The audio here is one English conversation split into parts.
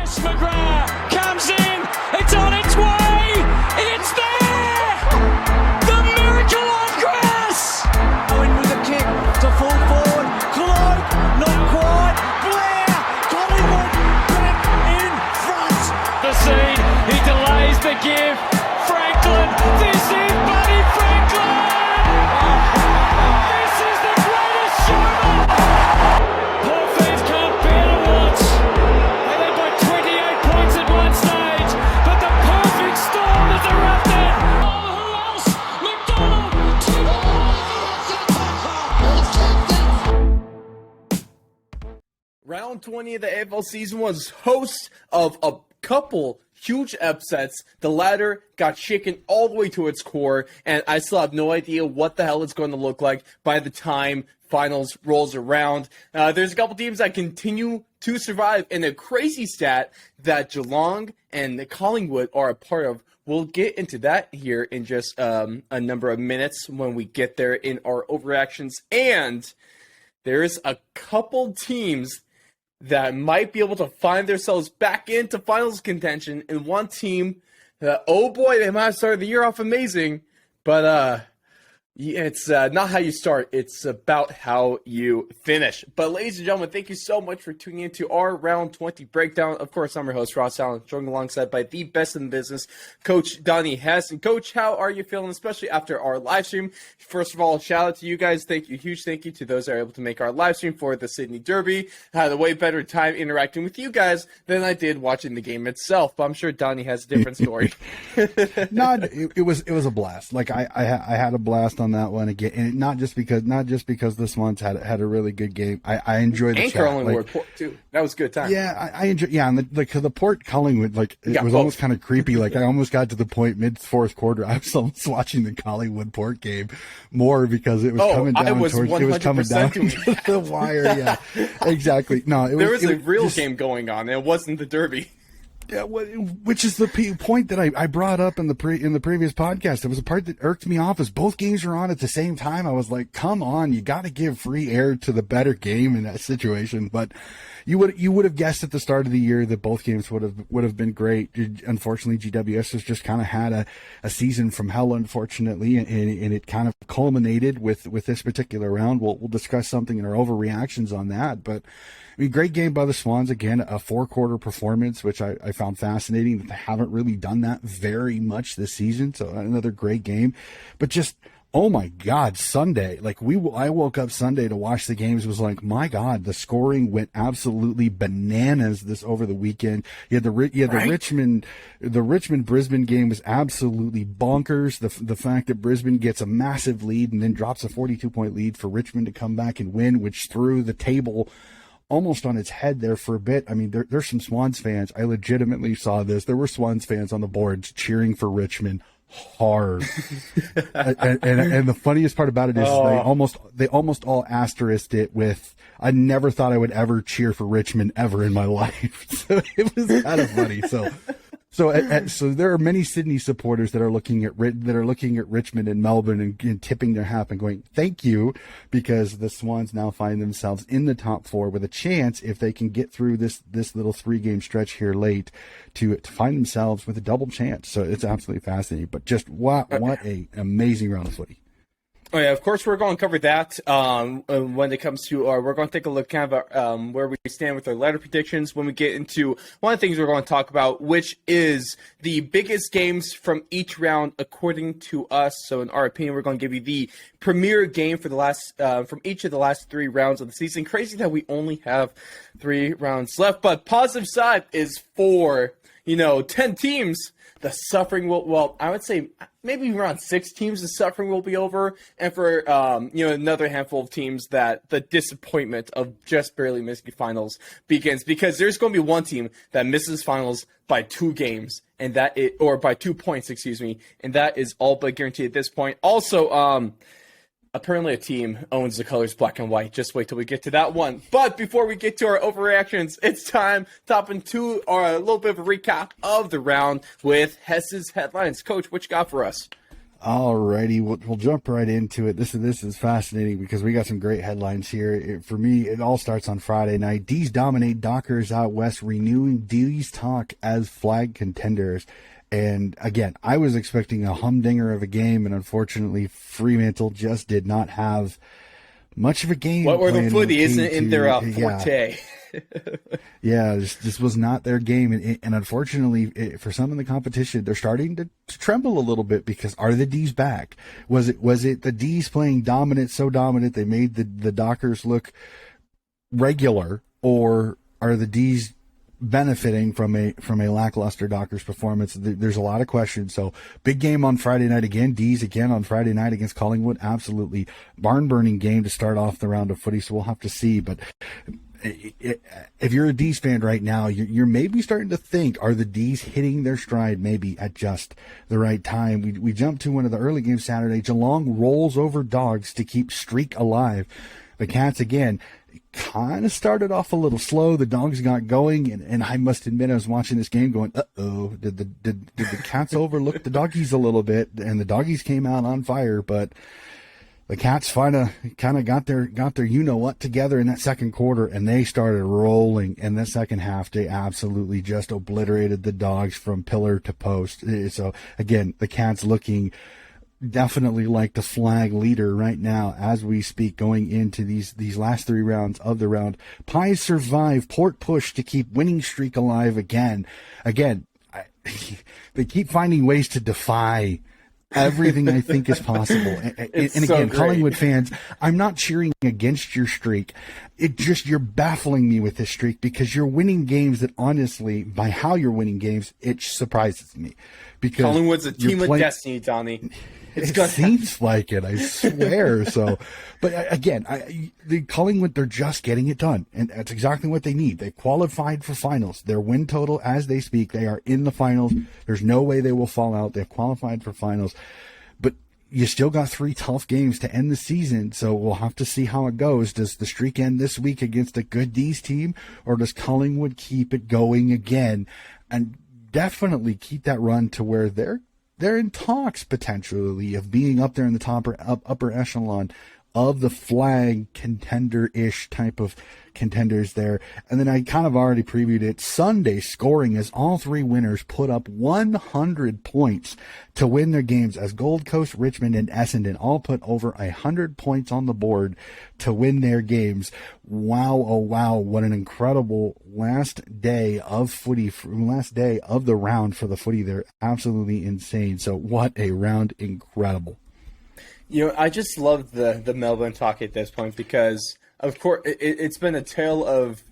McGrath comes in, it's on its way, it's there! The miracle on grass! Going with a kick to full forward, Cloak, not quite, Blair, Collingwood back in front. The seed, he delays the give, Franklin, this is Buddy Franklin! This is the greatest showman! Poor fans can't bear to watch. They led by 28 points at one stage, but the perfect storm is erupted. Oh, who else? McDonald. Round 20 of the AFL season was host of a couple huge upsets. The latter got shaken all the way to its core, and I still have no idea what the hell it's going to look like by the time finals rolls around. There's a couple teams that continue to survive, and a crazy stat that Geelong and the Collingwood are a part of. We'll get into that here in just a number of minutes when we get there in our overreactions. And there's a couple teams that might be able to find themselves back into finals contention, and one team that, oh boy, they might have started the year off amazing, but it's not how you start, it's about how you finish. But ladies and gentlemen, thank you so much for tuning into our Round 20 breakdown. Of course, I'm your host, Ross Allen, joined alongside by the best in the business, Coach Donnie Hess. And Coach, how are you feeling, especially after our live stream? First of all, shout out to you guys. Thank you, huge thank you to those that are able to make our live stream for the Sydney Derby. I had a way better time interacting with you guys than I did watching the game itself, but I'm sure Donnie has a different story. No, it was a blast. Like I had a blast on that one again, and not just because the Swans had a really good game. I enjoyed the and chat. Collingwood too. That was a good time. Yeah, I enjoyed. Yeah, and the Port Collingwood, like it was almost kind of creepy. Like I almost got to the point mid fourth quarter. I was almost watching the Collingwood Port game more because it was coming down towards to the wire. Yeah, exactly. No, there was a real game going on. It wasn't the Derby. Yeah, which is the point that I brought up in the previous podcast. It was a part that irked me off. As both games were on at the same time, I was like, "Come on, you got to give free air to the better game in that situation." But you would have guessed at the start of the year that both games would have been great. Unfortunately, GWS has just kind of had a season from hell, unfortunately, and it kind of culminated with this particular round. We'll discuss something in our overreactions on that, but. I mean, great game by the Swans. Again, a 4-quarter performance, which I found fascinating that they haven't really done that very much this season. So another great game. But just, oh my God, Sunday. Like I woke up Sunday to watch the games. It was like, my God, the scoring went absolutely bananas this over the weekend. You had the Richmond Brisbane game was absolutely bonkers. The fact that Brisbane gets a massive lead and then drops a 42-point lead for Richmond to come back and win, which threw the table almost on its head there for a bit. I mean, there's some Swans fans. I legitimately saw this. There were Swans fans on the boards cheering for Richmond hard. and the funniest part about it is they almost all asterisked it with, I never thought I would ever cheer for Richmond ever in my life. So it was kind of funny. So there are many Sydney supporters that are looking at Richmond and Melbourne and tipping their hat and going, thank you, because the Swans now find themselves in the top 4 with a chance, if they can get through this little 3-game stretch here late, to find themselves with a double chance. So it's absolutely fascinating. But just what a amazing round of footy. Oh yeah, of course we're going to cover that when it comes to, we're going to take a look kind of where we stand with our ladder predictions when we get into one of the things we're going to talk about, which is the biggest games from each round according to us. So in our opinion, we're going to give you the premier game for the last from each of the last 3 rounds of the season. Crazy that we only have 3 rounds left, but positive side is for 10 teams. The suffering will, I would say maybe around 6 teams, the suffering will be over. And for, another handful of teams that the disappointment of just barely missing finals begins. Because there's going to be one team that misses finals by 2 games, or by 2 points, and that is all but guaranteed at this point. Also, apparently a team owns the colors black and white. Just wait till we get to that one. But before we get to our overreactions, it's time to hop into a little bit of a recap of the round with Hess's headlines. Coach, what you got for us? Alrighty, we'll jump right into it. This is fascinating because we got some great headlines here. For me, it all starts on Friday night. D's dominate Dockers out west, renewing D's talk as flag contenders. And again, I was expecting a humdinger of a game, and unfortunately, Fremantle just did not have much of a game. Or the footy isn't in their forte. Yeah, this was not their game, and unfortunately, for some in the competition, they're starting to tremble a little bit because are the D's back? Was it the D's playing dominant, so dominant they made the Dockers look regular, or are the D's benefiting from a lackluster Dockers performance? There's a lot of questions. So big game on Friday night again. D's again on Friday night against Collingwood. Absolutely barn-burning game to start off the round of footy. So we'll have to see, but. If you're a D's fan right now, you're maybe starting to think, are the D's hitting their stride maybe at just the right time? We jump to one of the early games Saturday. Geelong rolls over Dogs to keep streak alive. The Cats, again, kind of started off a little slow. The Dogs got going, and I must admit, I was watching this game going, uh-oh, did the Cats overlook the Doggies a little bit? And the Doggies came out on fire, but the Cats kind of got their you-know-what together in that second quarter, and they started rolling. In the second half, they absolutely just obliterated the Dogs from pillar to post. So, again, the Cats looking definitely like the flag leader right now as we speak, going into these last three rounds of the round. Pies survive, Port push to keep winning streak alive again. They keep finding ways to defy everything I think is possible. And again, Collingwood fans, I'm not cheering against your streak. You're baffling me with this streak because you're winning games that honestly, by how you're winning games, it surprises me. Because Collingwood's a team of destiny, Donnie. It seems like it, I swear. So, but again, the Collingwood, they're just getting it done, and that's exactly what they need. They qualified for finals. Their win total, as they speak, they are in the finals. There's no way they will fall out. They've qualified for finals, but you still got 3 tough games to end the season, so we'll have to see how it goes. Does the streak end this week against a good D's team, or does Collingwood keep it going again and definitely keep that run to where they're in talks potentially of being up there in the upper echelon of the flag contender-ish type of contenders there. And then I kind of already previewed it. Sunday scoring as all 3 winners put up 100 points to win their games, as Gold Coast, Richmond, and Essendon all put over 100 points on the board to win their games. Wow, oh wow, what an incredible last day of footy, last day of the round for the footy there. Absolutely insane. So what a round, incredible. You know, I just love the Melbourne talk at this point because, of course, it's been a tale of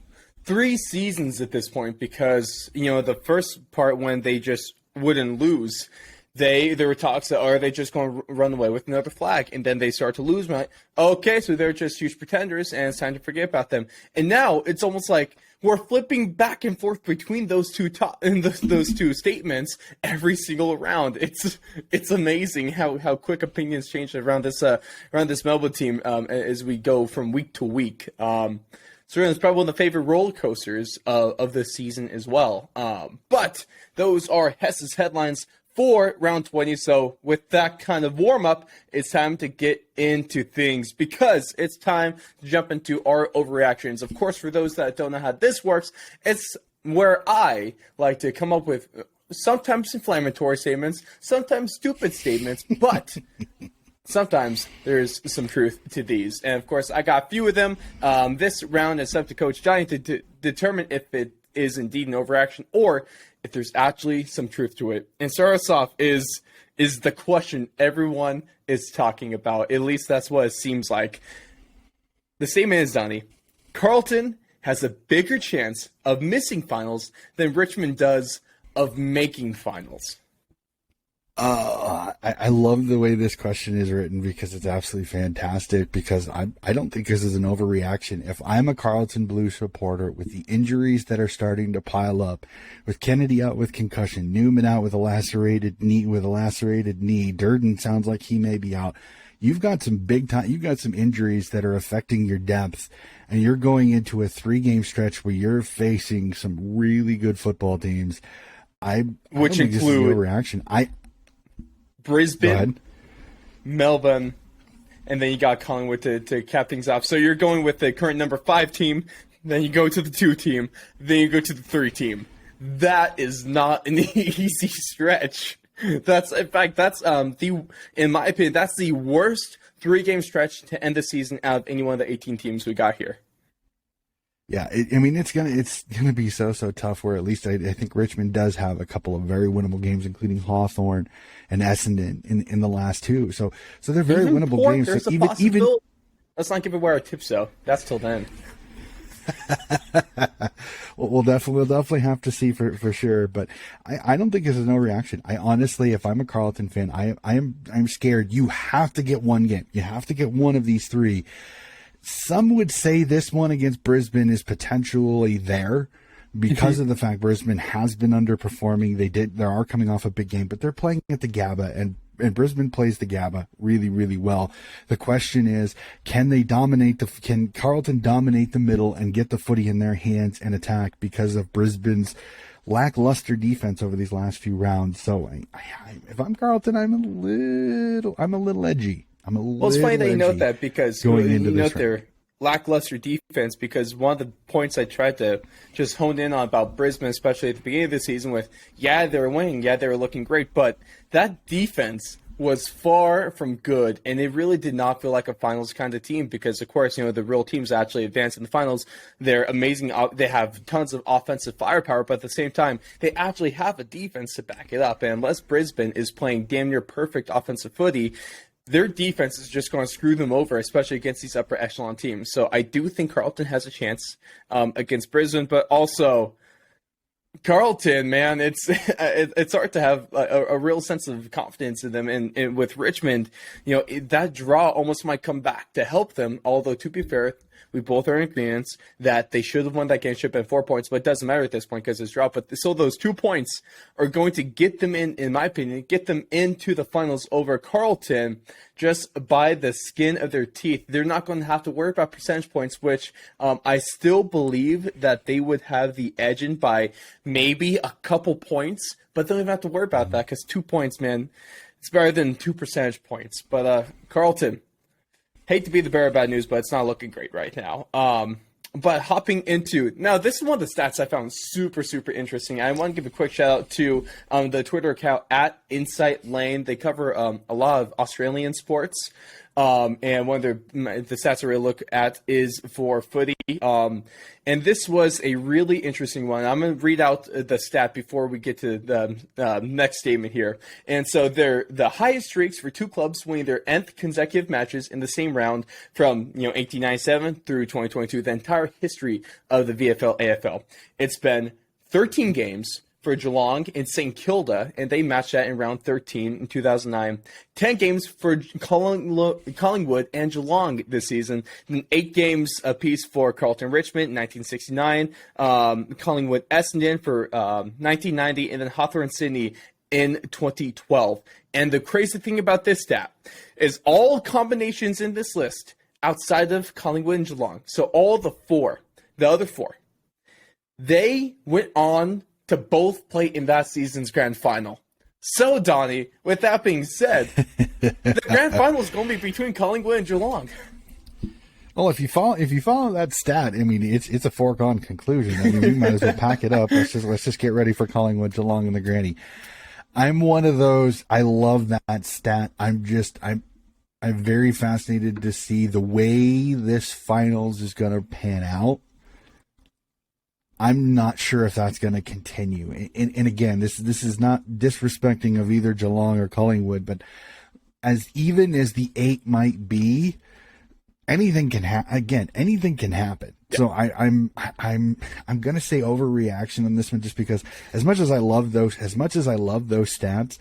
3 seasons at this point because, you know, the first part when they just wouldn't lose, there were talks that, are they just going to run away with another flag? And then they start to lose. Okay, so they're just huge pretenders, and it's time to forget about them. And now it's almost like we're flipping back and forth between those two those two statements every single round. It's amazing how quick opinions change around this Melbourne team as we go from week to week. So it's probably one of the favorite roller coasters of this season as well. But those are Hess's headlines for round 20. So with that kind of warm-up, it's time to get into things because it's time to jump into our overreactions. Of course, for those that don't know how this works, it's where I like to come up with sometimes inflammatory statements, sometimes stupid statements, but sometimes there's some truth to these. And of course, I got a few of them. This round is up to Coach Johnny to determine if it is indeed an overreaction or if there's actually some truth to it. And start us off is the question everyone is talking about. At least that's what it seems like. The statement is, Donnie, Carlton has a bigger chance of missing finals than Richmond does of making finals. I love the way this question is written because it's absolutely fantastic, because I don't think this is an overreaction. If I'm a Carlton Blues supporter with the injuries that are starting to pile up, with Kennedy out with concussion, Newman out with a lacerated knee, Durden sounds like he may be out. You've got some you've got some injuries that are affecting your depth, and you're going into a 3-game stretch where you're facing some really good football teams. Which include overreaction. Brisbane, Melbourne, and then you got Collingwood to cap things off. So you're going with the current number 5 team, then you go to the 2 team, then you go to the 3 team. That is not an easy stretch. That's in my opinion, that's the worst 3-game stretch to end the season out of any one of the 18 teams we got here. Yeah, it's gonna be so tough. Where at least I think Richmond does have a couple of very winnable games, including Hawthorn and Essendon in the last 2. So they're very winnable games. There's so even let's not give away our tips though. That's till then. We'll definitely have to see for sure. But I don't think there's no reaction. I honestly, if I'm a Carlton fan, I'm scared. You have to get one game. You have to get one of these 3. Some would say this one against Brisbane is potentially there because of the fact Brisbane has been underperforming. They are coming off a big game, but they're playing at the Gabba, and Brisbane plays the Gabba really, really well. The question is, can Carlton dominate the middle and get the footy in their hands and attack because of Brisbane's lackluster defense over these last few rounds? So if I'm Carlton, I'm a little edgy. Well, it's funny that you note that because you note their lackluster defense, because one of the points I tried to just hone in on about Brisbane, especially at the beginning of the season, they were winning, they were looking great, but that defense was far from good, and it really did not feel like a finals kind of team because, of course, the real teams actually advance in the finals. They're amazing. They have tons of offensive firepower, but at the same time, they actually have a defense to back it up, and unless Brisbane is playing damn near perfect offensive footy, their defense is just going to screw them over, especially against these upper echelon teams. So I do think Carlton has a chance against Brisbane, but also Carlton, man, it's hard to have a real sense of confidence in them. And with Richmond, that draw almost might come back to help them. Although, to be fair, we both are in agreement that they should have won that game, should have been 4 points, but it doesn't matter at this point because it's draw. But so those 2 points are going to get them in my opinion, get them into the finals over Carlton just by the skin of their teeth. They're not going to have to worry about percentage points, which I still believe that they would have the edge in by maybe a couple points, but they don't even have to worry about that because 2 points, man, it's better than 2 percentage points. But Carlton, hate to be the bearer of bad news, but it's not looking great right now. But hopping into now, this is one of the stats I found super, super interesting. I want to give a quick shout out to the Twitter account at Insight Lane. They cover a lot of Australian sports. And one of the stats I really look at is for footy. And this was a really interesting one. I'm going to read out the stat before we get to the next statement here. And so they're the highest streaks for 2 clubs winning their nth consecutive matches in the same round from 1897 through 2022, the entire history of the VFL AFL. It's been 13 games for Geelong and St. Kilda, and they matched that in round 13 in 2009. 10 games for Collingwood and Geelong this season, and 8 games apiece for Carlton Richmond in 1969, Collingwood Essendon for 1990, and then Hawthorn Sydney in 2012. And the crazy thing about this stat is all combinations in this list outside of Collingwood and Geelong, so all the other four, they went on to both play in that season's grand final. So, Donnie, with that being said, the grand final is going to be between Collingwood and Geelong. Well, if you follow that stat, I mean, it's a foregone conclusion. I mean, we might as well pack it up. Let's just get ready for Collingwood, Geelong, and the granny. I'm one of those. I love that stat. I'm very fascinated to see the way this finals is going to pan out. I'm not sure if that's going to continue. And again, this is not disrespecting of either Geelong or Collingwood, but as even as the 8 might be, anything can happen. Anything can happen. Yeah. So I'm going to say overreaction on this one, just because as much as I love those stats,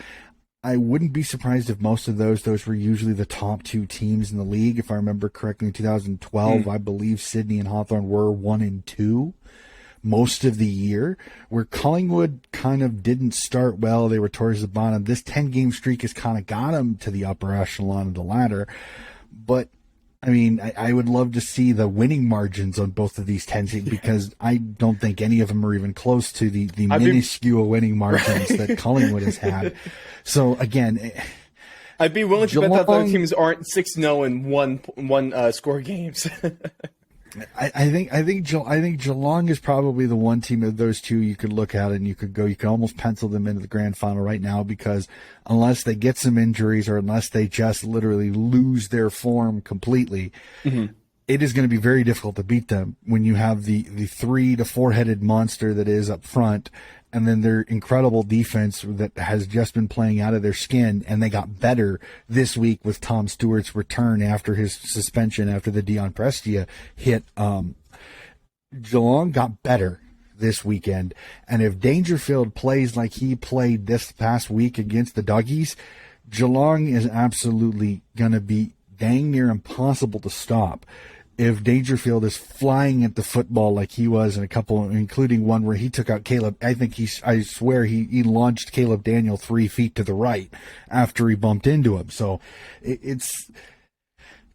I wouldn't be surprised if most of those were usually the top 2 teams in the league. If I remember correctly, in 2012, I believe Sydney and Hawthorn were 1 and 2. Most of the year, where Collingwood kind of didn't start well. They were towards the bottom. This 10-game streak has kind of got them to the upper echelon of the ladder. But, I mean, I would love to see the winning margins on both of these 10 teams, because I don't think any of them are even close to the minuscule winning margins that Collingwood has had. So, again, I'd be willing to bet that the other teams aren't 6-0 in one score games. I think Geelong is probably the one team of those two you could look at and you could almost pencil them into the grand final right now, because unless they get some injuries or unless they just literally lose their form completely, it is going to be very difficult to beat them when you have the 3 to 4-headed monster that is up front, and then their incredible defense that has just been playing out of their skin, and they got better this week with Tom Stewart's return after his suspension after the Dion Prestia hit. Geelong got better this weekend, and if Dangerfield plays like he played this past week against the Doggies, Geelong is absolutely going to be dang near impossible to stop. If Dangerfield is flying at the football like he was in a couple, including one where he took out Caleb, I swear he launched Caleb Daniel 3 feet to the right after he bumped into him. So it's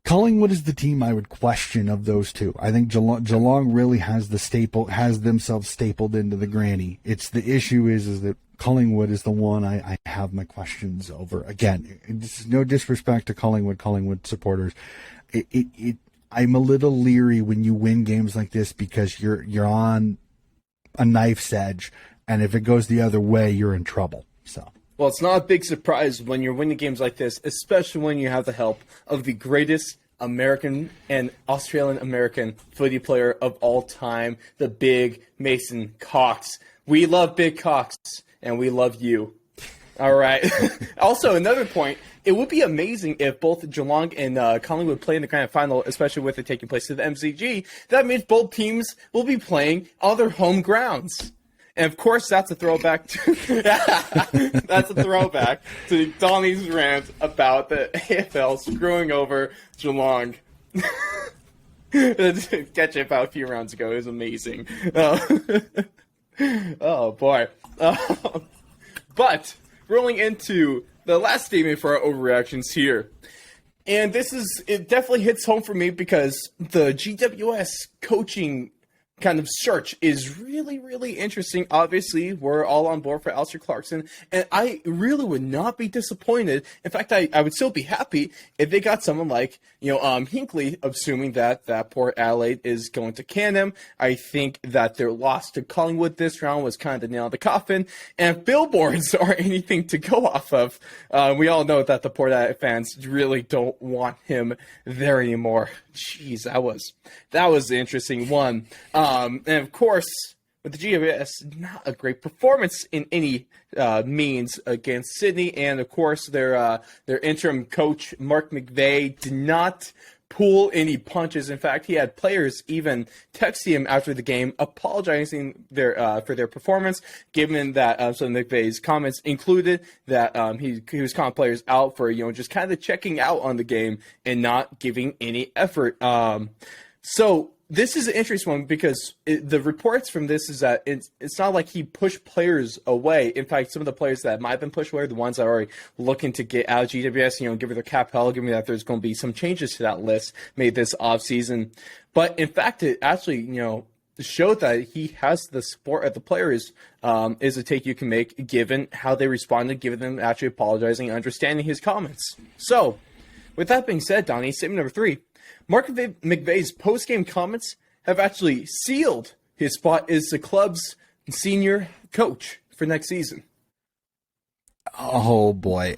Collingwood is the team I would question of those two. I think Geelong really has themselves stapled into the granny. It's the issue is that Collingwood is the one I have my questions over. Again, this is no disrespect to Collingwood supporters. I'm a little leery when you win games like this because you're on a knife's edge, and if it goes the other way, you're in trouble. So, well, it's not a big surprise when you're winning games like this, especially when you have the help of the greatest American and Australian American footy player of all time, the big Mason Cox. We love Big Cox, and we love you. All right. Also, another point, it would be amazing if both Geelong and Collingwood play in the grand final, especially with it taking place at the MCG. That means both teams will be playing on their home grounds. And, of course, that's a throwback to Donnie's rant about the AFL screwing over Geelong. Catch it about a few rounds ago. It was amazing. Oh, boy. But rolling into the last statement for our overreactions here. And it definitely hits home for me because the GWS coaching kind of search is really, really interesting. Obviously, we're all on board for Alistair Clarkson, and I really would not be disappointed. In fact, I would still be happy if they got someone like, Hinkley, assuming that Port Adelaide is going to can him. I think that their loss to Collingwood this round was kind of the nail in the coffin, and if billboards are anything to go off of, we all know that the Port Adelaide fans really don't want him there anymore. Jeez, that was the interesting one. And of course, with the GWS, not a great performance in any means against Sydney. And of course, their interim coach, Mark McVeigh, did not pull any punches. In fact, he had players even texting him after the game, apologizing for their performance, given that some of McVeigh's comments included that he was calling players out for just kind of checking out on the game and not giving any effort. So this is an interesting one because the reports from this is that it's not like he pushed players away. In fact, some of the players that might have been pushed away are the ones that are already looking to get out of GWS, give it their cap hell, given that there's going to be some changes to that list made this offseason. But in fact, it actually, showed that he has the support of the players is a take you can make given how they responded, given them actually apologizing and understanding his comments. So, with that being said, Donnie, statement number 3. Mark McVeigh's post-game comments have actually sealed his spot as the club's senior coach for next season. Oh boy,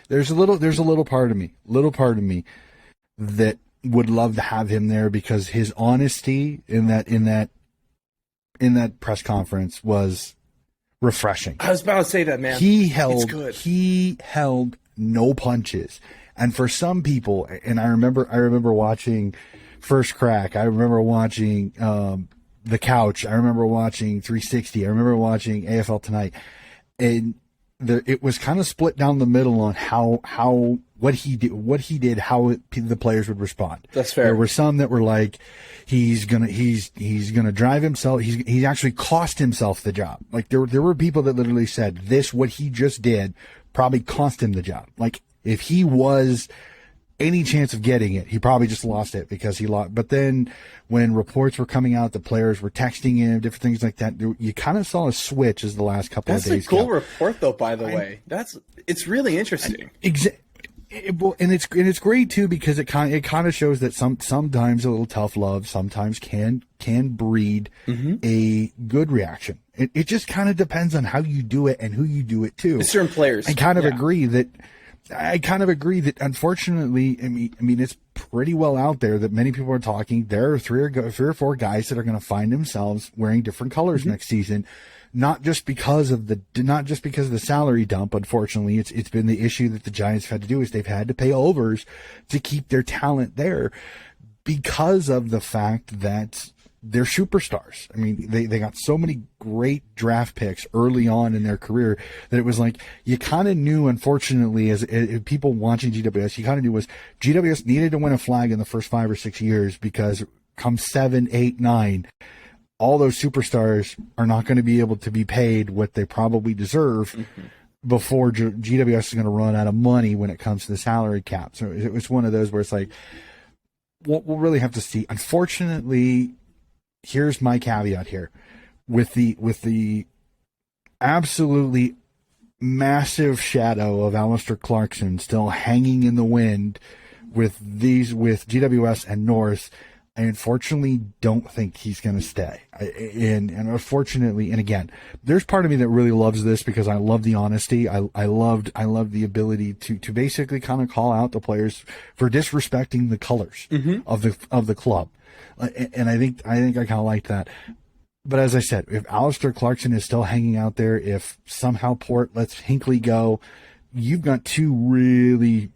there's a little part of me that would love to have him there because his honesty in that press conference was refreshing. I was about to say that, man. He held no punches. And for some people, and I remember watching First Crack, I remember watching The Couch, I remember watching 360, I remember watching AFL Tonight, and it was kind of split down the middle on what he did, how the players would respond. That's fair. There were some that were like, he's gonna drive himself. He actually cost himself the job. Like there were people that literally said what he just did probably cost him the job. Like if he was any chance of getting it. He probably just lost it because he lost. But then when reports were coming out, the players were texting him, different things like that. You kind of saw a switch as the last couple of days. That's a cool report, though. By the way, it's really interesting. And it's great too because it kind of shows that sometimes a little tough love sometimes can breed a good reaction. It just kind of depends on how you do it and who you do it to. Certain players. I kind of agree that unfortunately, I mean, it's pretty well out there that many people are talking. There are three or four guys that are going to find themselves wearing different colors next season, not just because of the salary dump. Unfortunately, it's been the issue that the Giants have had to do is they've had to pay overs to keep their talent there because of the fact that they're superstars. I mean, they got so many great draft picks early on in their career that it was like you kind of knew, unfortunately, as people watching GWS, you kind of knew was GWS needed to win a flag in the first 5 or 6 years because come 7, 8, 9, all those superstars are not going to be able to be paid what they probably deserve before GWS is going to run out of money when it comes to the salary cap. So it was one of those where it's like, we'll really have to see. Unfortunately, here's my caveat here with the absolutely massive shadow of Alistair Clarkson still hanging in the wind with GWS and North. I unfortunately don't think he's going to stay. And unfortunately, and again, there's part of me that really loves this because I love the honesty. I love the ability to basically kind of call out the players for disrespecting the colors of the club. And I think I kind of like that. But as I said, if Alistair Clarkson is still hanging out there, if somehow Port lets Hinkley go, you've got two really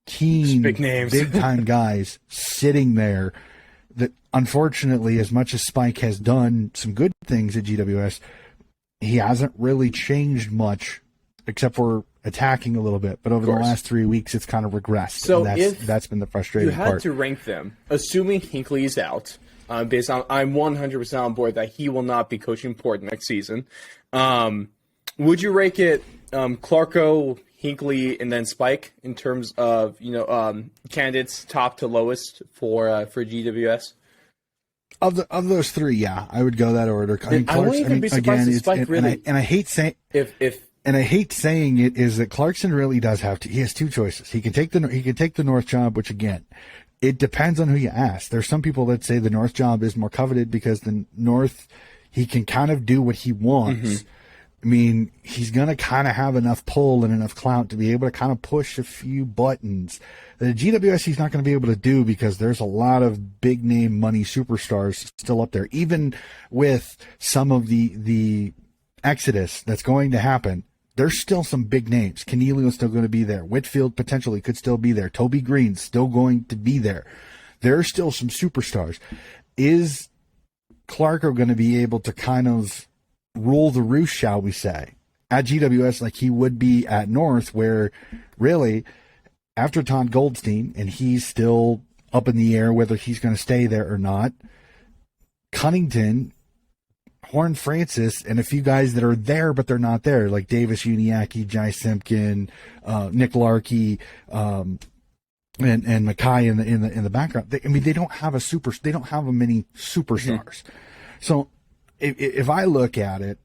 keen, big time guys sitting there that unfortunately, as much as Spike has done some good things at GWS, he hasn't really changed much except for attacking a little bit. But over the last 3 weeks, it's kind of regressed. So that's been the frustrating part. You had to rank them, assuming Hinkley is out, based on I'm 100% on board that he will not be coaching Port next season. Would you rank it Clarko, Hinkley, and then Spike in terms of candidates top to lowest for GWS? Of those three, yeah, I would go that order. I wouldn't even be surprised if Spike really. And I hate saying And I hate saying it is that Clarkson really does he has two choices. He can take the North job, which again, it depends on who you ask. There's some people that say the North job is more coveted because the North, he can kind of do what he wants. I mean, he's going to kind of have enough pull and enough clout to be able to kind of push a few buttons. The GWS he's not going to be able to do because there's a lot of big name money superstars still up there. Even with some of the exodus that's going to happen, there's still some big names. Cornelio's still going to be there. Whitfield potentially could still be there. Toby Green's still going to be there. There are still some superstars. Is Clarko going to be able to kind of rule the roost, shall we say, at GWS like he would be at North, where really after Todd Goldstein, and he's still up in the air whether he's going to stay there or not, Cunnington, Horn Francis, and a few guys that are there but they're not there, like Davis Uniacke, Jai Simpkin, Nick Larkey, and Mackay in the background. They don't have they don't have many superstars. So if I look at it,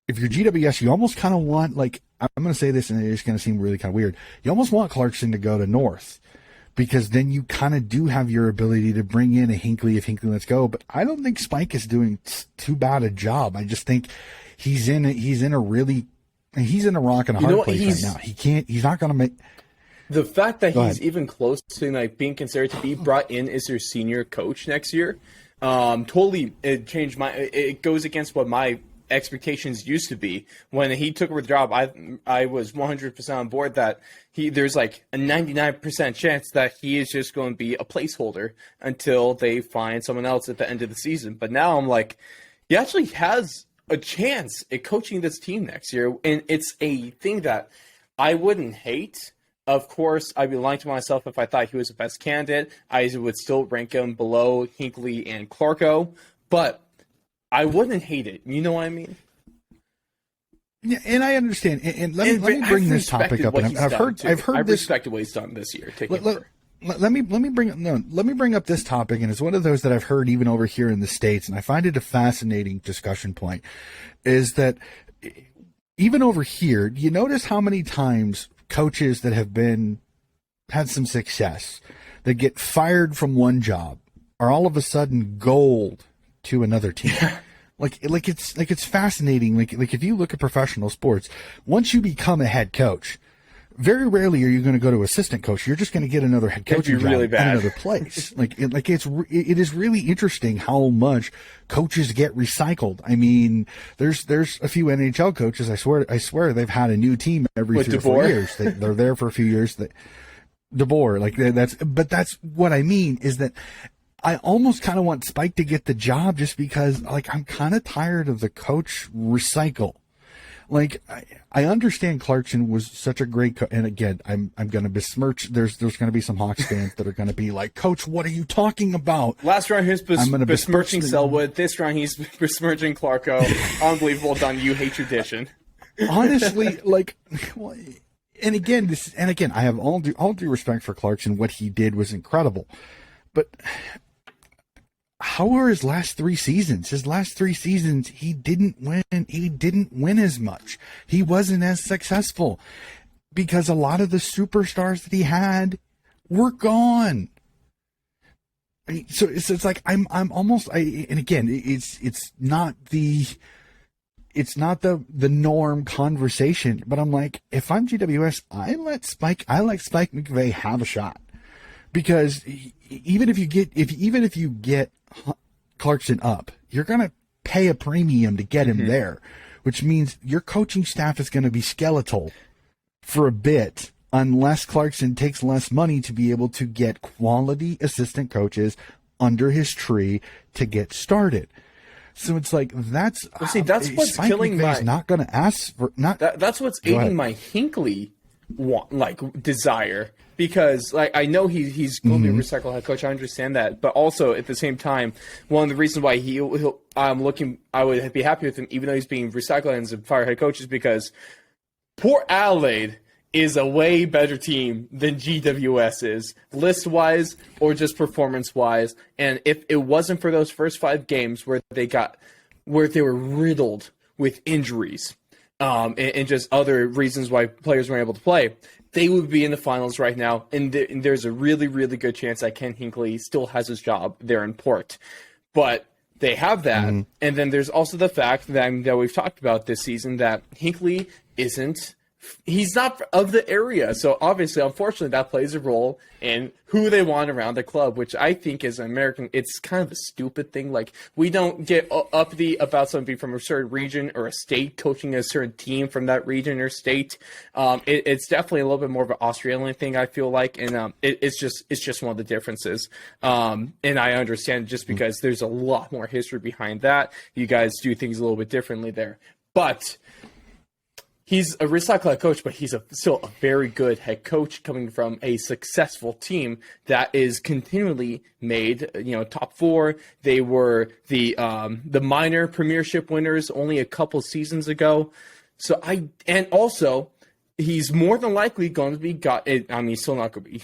if you're GWS, you almost kind of want, like, I'm going to say this and it's going to seem really kind of weird. You almost want Clarkson to go to North because then you kind of do have your ability to bring in a Hinkley if Hinkley lets go. But I don't think Spike is doing too bad a job. I just think he's in a rock and a hard place right now. He's not going to make. The fact that he's even close to like being considered to be brought in as their senior coach next year, totally it changed it goes against what my expectations used to be. When he took over the job, I was 100% on board that there's like a 99% chance that he is just going to be a placeholder until they find someone else at the end of the season. But now I'm like, he actually has a chance at coaching this team next year, and it's a thing that I wouldn't hate. Of course, I'd be lying to myself if I thought he was the best candidate. I would still rank him below Hinkley and Clarko, but I wouldn't hate it. You know what I mean? Yeah, and I understand. And let me bring this topic up. And I've heard I this. respected what he's done this year. let me bring up this topic, and it's one of those that I've heard even over here in the States, and I find it a fascinating discussion point, is that even over here, you notice how many times coaches that have had some success, that get fired from one job, are all of a sudden gold to another team. It's fascinating. Like if you look at professional sports, once you become a head coach, very rarely are you going to go to assistant coach. You're just going to get another head coaching job really in bad. another place. It is really interesting how much coaches get recycled. I mean, there's a few NHL coaches. I swear they've had a new team every 3 or 4 years. They're there for a few years. But that's what I mean, is that I almost kind of want Spike to get the job, just because I'm kind of tired of the coach recycle. I understand Clarkson was such a great and again, I'm going to besmirch. There's going to be some Hawks fans that are going to be like, Coach, what are you talking about? Last round, he was besmirching Selwood. This round, he's besmirching Clarko. Unbelievable done. You hate tradition. Honestly, and again, I have all due respect for Clarkson. What he did was incredible. But how are his last 3 seasons? His last 3 seasons, he didn't win. He didn't win as much. He wasn't as successful because a lot of the superstars that he had were gone. So it's like I'm almost. And again, it's not the norm conversation. But I'm like, if I'm GWS, I let Spike McVay have a shot. Because even if you get Clarkson up, you're going to pay a premium to get him there, which means your coaching staff is going to be skeletal for a bit, unless Clarkson takes less money to be able to get quality assistant coaches under his tree to get started. So it's like that's what's Spike killing McVay's not going to ask for that's what's aiding my Hinkley desire. Because I know he's going to be a recycled head coach, I understand that, but also at the same time, one of the reasons why I would be happy with him, even though he's being recycled as a fire head coach, is because Port Adelaide is a way better team than GWS is, list wise or just performance wise. And if it wasn't for those first 5 games where they were riddled with injuries, and just other reasons why players weren't able to play, they would be in the finals right now, and there's a really, really good chance that Ken Hinkley still has his job there in Port. But they have that, and then there's also the fact that we've talked about this season, that Hinkley he's not of the area. So obviously, unfortunately, that plays a role in who they want around the club, which I think is it's kind of a stupid thing. Like, we don't get uppity about somebody from a certain region or a state coaching a certain team from that region or state. It's definitely a little bit more of an Australian thing, I feel like. And it's just one of the differences. And I understand, just because there's a lot more history behind that. You guys do things a little bit differently there. But he's a recycled head coach, but he's still a very good head coach coming from a successful team that is continually made, top 4. They were the minor premiership winners only a couple seasons ago. So also he's more than likely going to be he's not going to be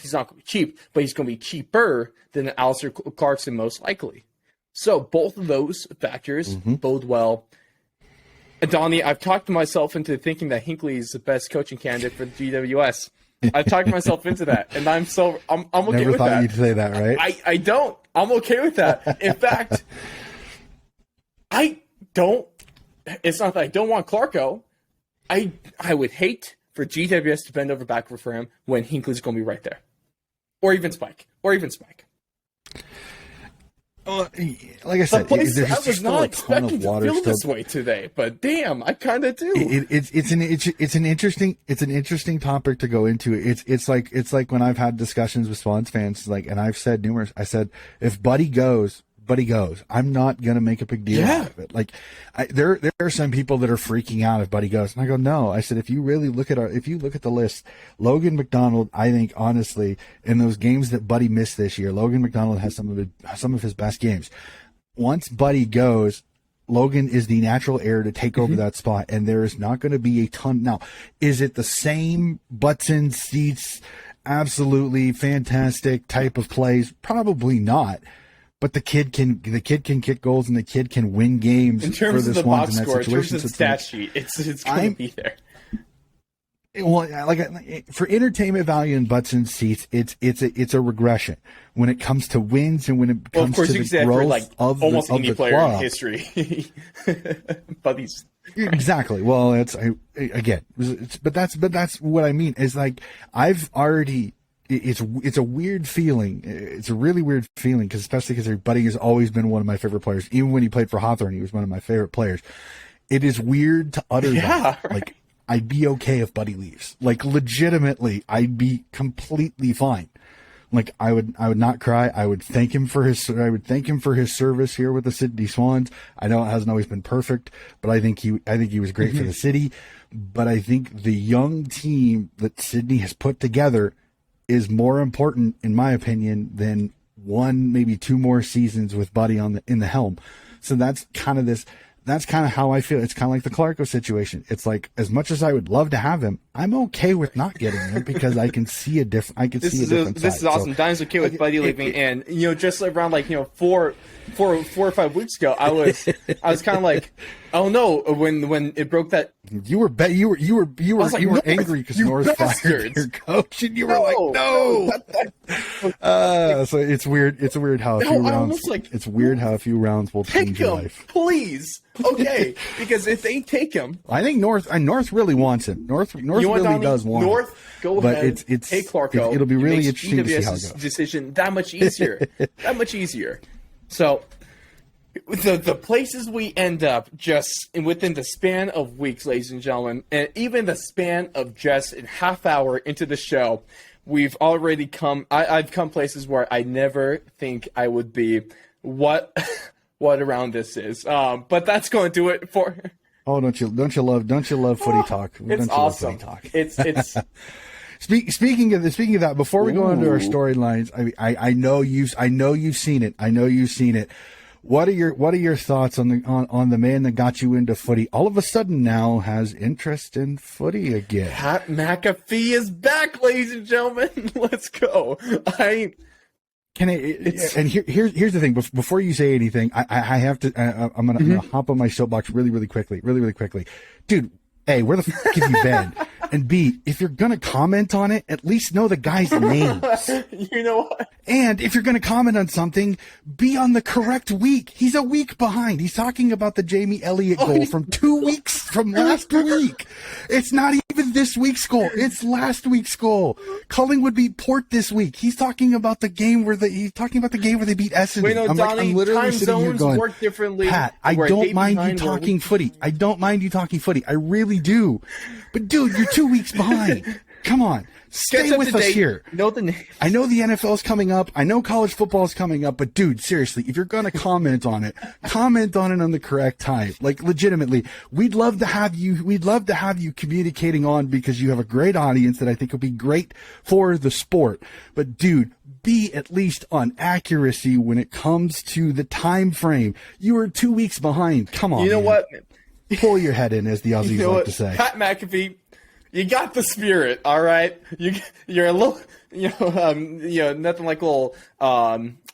cheap, but he's going to be cheaper than Alistair Clarkson most likely. So both of those factors bode well. Donnie, I've talked myself into thinking that Hinkley is the best coaching candidate for the GWS. I've talked myself into that, and I'm okay with that. Never thought you'd say that, right? I don't. I'm okay with that. In fact, it's not that I don't want Clarko. I would hate for GWS to bend over backward for him when Hinkley's going to be right there. Or even Spike. Like I said, I there's was not expecting to feel still this way today, but damn, I kind of do. It's an interesting topic to go into. It's like when I've had discussions with Swans fans, and I've said I said, if Buddy goes. I'm not gonna make a big deal out of it. There are some people that are freaking out if Buddy goes, and I go, no. I said, if you look at the list, Logan McDonald, I think honestly, in those games that Buddy missed this year, Logan McDonald has some of his best games. Once Buddy goes, Logan is the natural heir to take over that spot, and there is not going to be a ton. Now, is it the same butts in seats absolutely fantastic type of plays? Probably not. But the kid can kick goals, and the kid can win games in terms for the of the Swans box in that score, in situation. terms of the stat sheet, it's going to be there. Well, like for entertainment value and butts and seats, it's a regression when it comes to wins and when it comes to the growth of almost the any player club. in history. But these exactly. Well, but that's what I mean. Is like I've already. It's a weird feeling. It's a really weird feeling especially because Buddy has always been one of my favorite players. Even when he played for Hawthorn, he was one of my favorite players. It is weird to utter that. Right. Like, I'd be okay if Buddy leaves. Like, legitimately, I'd be completely fine. Like, I would not cry. I would thank him for his service here with the Sydney Swans. I know it hasn't always been perfect, but I think he was great for the city. But I think the young team that Sydney has put together is more important, in my opinion, than one, maybe two more seasons with Buddy in the helm. So that's kind of how I feel. It's kind of like the Clarko situation. It's like, as much as I would love to have him, I'm okay with not getting him because I can see a different. This is awesome. Donnie's okay with Buddy leaving, and just around 4 or 5 weeks ago, I was kind of like, oh no, when it broke that. You were angry because North fired your coach, and you were like, no. So it's weird. It's weird how a few rounds. It's weird how a few rounds will change your life. Please, okay, because if they take him, I think North really wants him. North really does want North. Him. Go but ahead. It's take Clarko. It'll be really interesting to see how it goes. Decision that much easier. That much easier. So the places we end up just within the span of weeks, ladies and gentlemen, and even the span of just a half hour into the show, we've already come. I've come places where I never think I would be. What around this is. But that's going to do it for. Oh, don't you love footy talk? It's awesome. It's. Speaking of that, before we go into our storylines, I know you've seen it. I know you've seen it. What are your thoughts on the man that got you into footy? All of a sudden now has interest in footy again. Pat McAfee is back, ladies and gentlemen. Let's go. And here's the thing. Before you say anything, I have to. I'm gonna hop on my soapbox really quickly, dude. A, where the fuck have you been? And B, if you're going to comment on it, at least know the guy's names. You know what? And if you're going to comment on something, be on the correct week. He's a week behind. He's talking about the Jamie Elliott goal from 2 weeks from last week. It's not even this week's goal. It's last week's goal. Collingwood beat Port this week. He's talking about the game where they beat Essendon. Wait, no, Donnie, I'm literally time sitting here zones going, work differently. Pat, I don't mind you talking footy. I don't mind you talking footy. I really do. But dude, you're 2 weeks behind. Come on. Stay with us here. Know the name. I know the NFL is coming up. I know college football is coming up. But dude, seriously, if you're going to comment on it on the correct time. Like, legitimately, we'd love to have you communicating on, because you have a great audience that I think will be great for the sport. But dude, be at least on accuracy when it comes to the time frame. You are 2 weeks behind. Come on. You know what? Pull your head in, as the Aussies like to say. Pat McAfee, you got the spirit, all right. You're a little, nothing like a little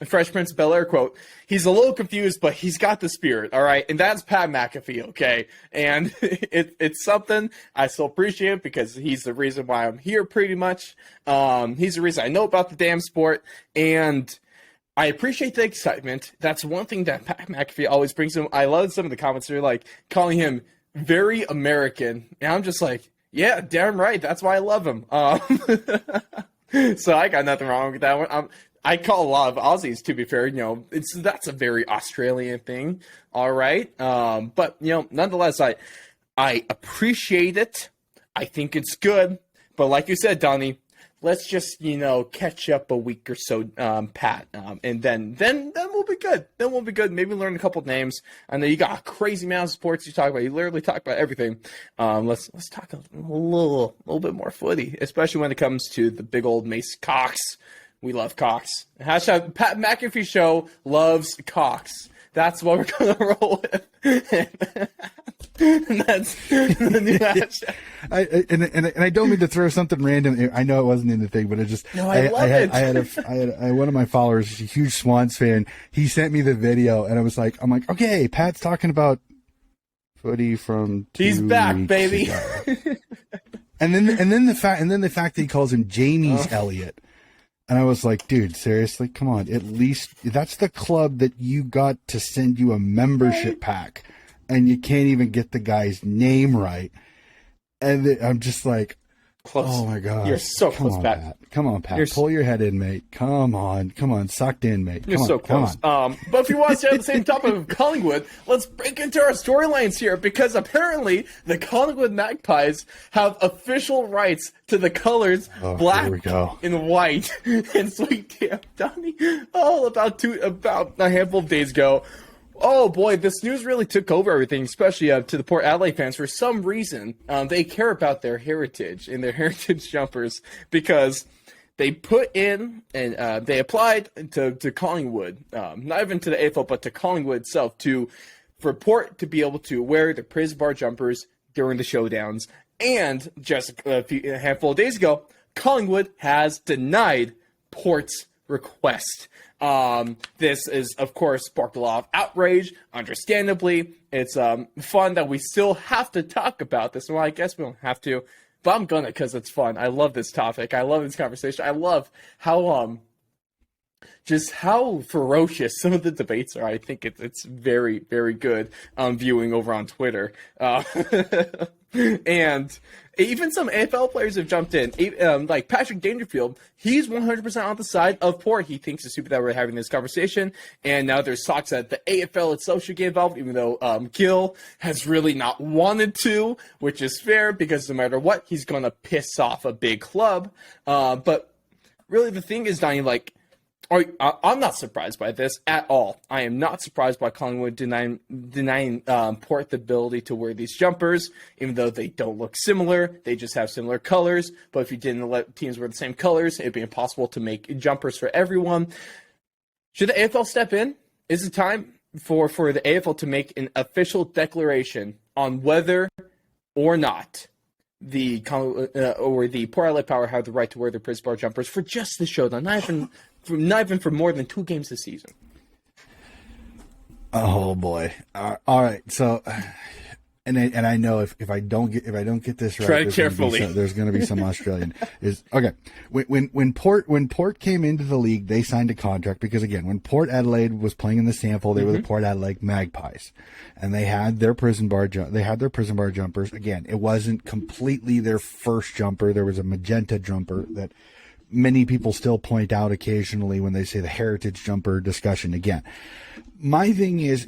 Fresh Prince of Bel-Air quote. He's a little confused, but he's got the spirit, all right. And that's Pat McAfee, okay. And it's something I still appreciate, because he's the reason why I'm here, pretty much. He's the reason I know about the damn sport, and I appreciate the excitement. That's one thing that Pat McAfee always brings him. I love some of the comments that are like calling him very American, and I'm just like, yeah, damn right. That's why I love him. So I got nothing wrong with that one. I call a lot of Aussies, to be fair. That's a very Australian thing. All right, but nonetheless, I appreciate it. I think it's good. But like you said, Donnie, let's just, catch up a week or so, Pat, and then we'll be good. Then we'll be good. Maybe learn a couple names. I know you got a crazy amount of sports you talk about. You literally talk about everything. Let's talk a little bit more footy, especially when it comes to the big old Mace Cox. We love Cox. Hashtag Pat McAfee Show loves Cox. That's what we're gonna roll with. And that's the new hashtag. And I don't mean to throw something random. I know it wasn't in the thing, but it just. No, I love it. I had one of my followers, a huge Swans fan. He sent me the video, and I'm like, okay, Pat's talking about footy from. He's back, baby. and then the fact that he calls him Jamie's Elliott. And I was like, dude, seriously, come on. At least that's the club that you got to send you a membership pack, and you can't even get the guy's name right. And I'm just like, close. Oh my God. You're so close, Pat. Come on, Pat. Pull your head in, mate. Come on. Sucked in, mate. You're so close. But if you want to stay on the same topic of Collingwood, let's break into our storylines here, because apparently the Collingwood Magpies have official rights to the colors black and white. And Sweet Tam Donnie, about a handful of days ago. Oh boy, this news really took over everything, especially to the Port Adelaide fans. For some reason, they care about their heritage and their heritage jumpers, because they put in and they applied to Collingwood, not even to the AFL, but to Collingwood itself, for Port to be able to wear the prison bar jumpers during the showdowns. And just a handful of days ago, Collingwood has denied Port's request. This is, of course, sparked a lot of outrage, understandably. It's fun that we still have to talk about this. Well, I guess we don't have to, but I'm gonna, because it's fun. I love this topic. I love this conversation. I love how just how ferocious some of the debates are. I think it's very, very good viewing over on Twitter. And even some AFL players have jumped in, like Patrick Dangerfield. He's 100% on the side of Port. He thinks it's stupid that we're having this conversation. And now there's talks that the AFL itself should get involved, even though Gil has really not wanted to, which is fair, because no matter what, he's going to piss off a big club. But really the thing is, Donnie, like, I'm not surprised by this at all. I am not surprised by Collingwood denying Port the ability to wear these jumpers, even though they don't look similar. They just have similar colors. But if you didn't let teams wear the same colors, it'd be impossible to make jumpers for everyone. Should the AFL step in? Is it time for the AFL to make an official declaration on whether or not the Port Adelaide Power have the right to wear their prison bar jumpers for just the showdown, not even for more than 2 games this season? Oh boy! All right, so and I know if I don't get this right, tread carefully. There's going to be some Australian okay. When Port came into the league, they signed a contract, because again, when Port Adelaide was playing in the sample, they were the Port Adelaide Magpies, and they had their prison bar jumpers. Again, it wasn't completely their first jumper. There was a magenta jumper that many people still point out occasionally when they say the heritage jumper discussion. Again, my thing is,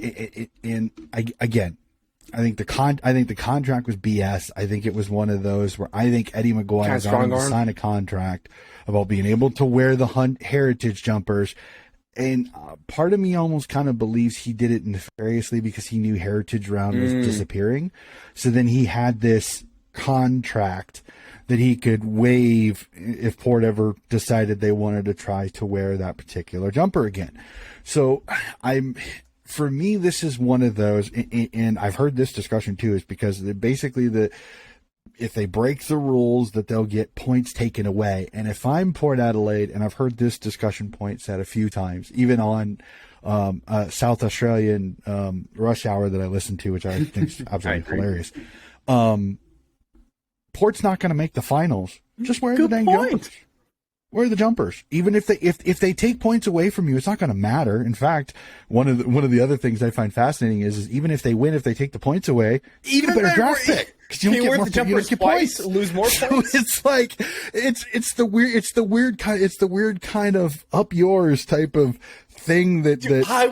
I think the contract was BS. I think it was one of those where I think Eddie Maguire got him to sign a contract about being able to wear the heritage jumpers. And part of me almost kind of believes he did it nefariously, because he knew heritage round was disappearing. So then he had this contract that he could waive if Port ever decided they wanted to try to wear that particular jumper again. So for me, this is one of those, and I've heard this discussion too, is because basically if they break the rules, that they'll get points taken away. And if I'm Port Adelaide, and I've heard this discussion point said a few times, even on South Australian Rush Hour that I listen to, which I think is absolutely hilarious. Port's not going to make the finals. Just wear the dang jumpers. Wear the jumpers. Even if they take points away from you, it's not going to matter. In fact, one of the other things I find fascinating is even if they win, if they take the points away, even better draft pick, because you don't get more points, lose more points. So it's like it's the weird kind of up yours type of thing that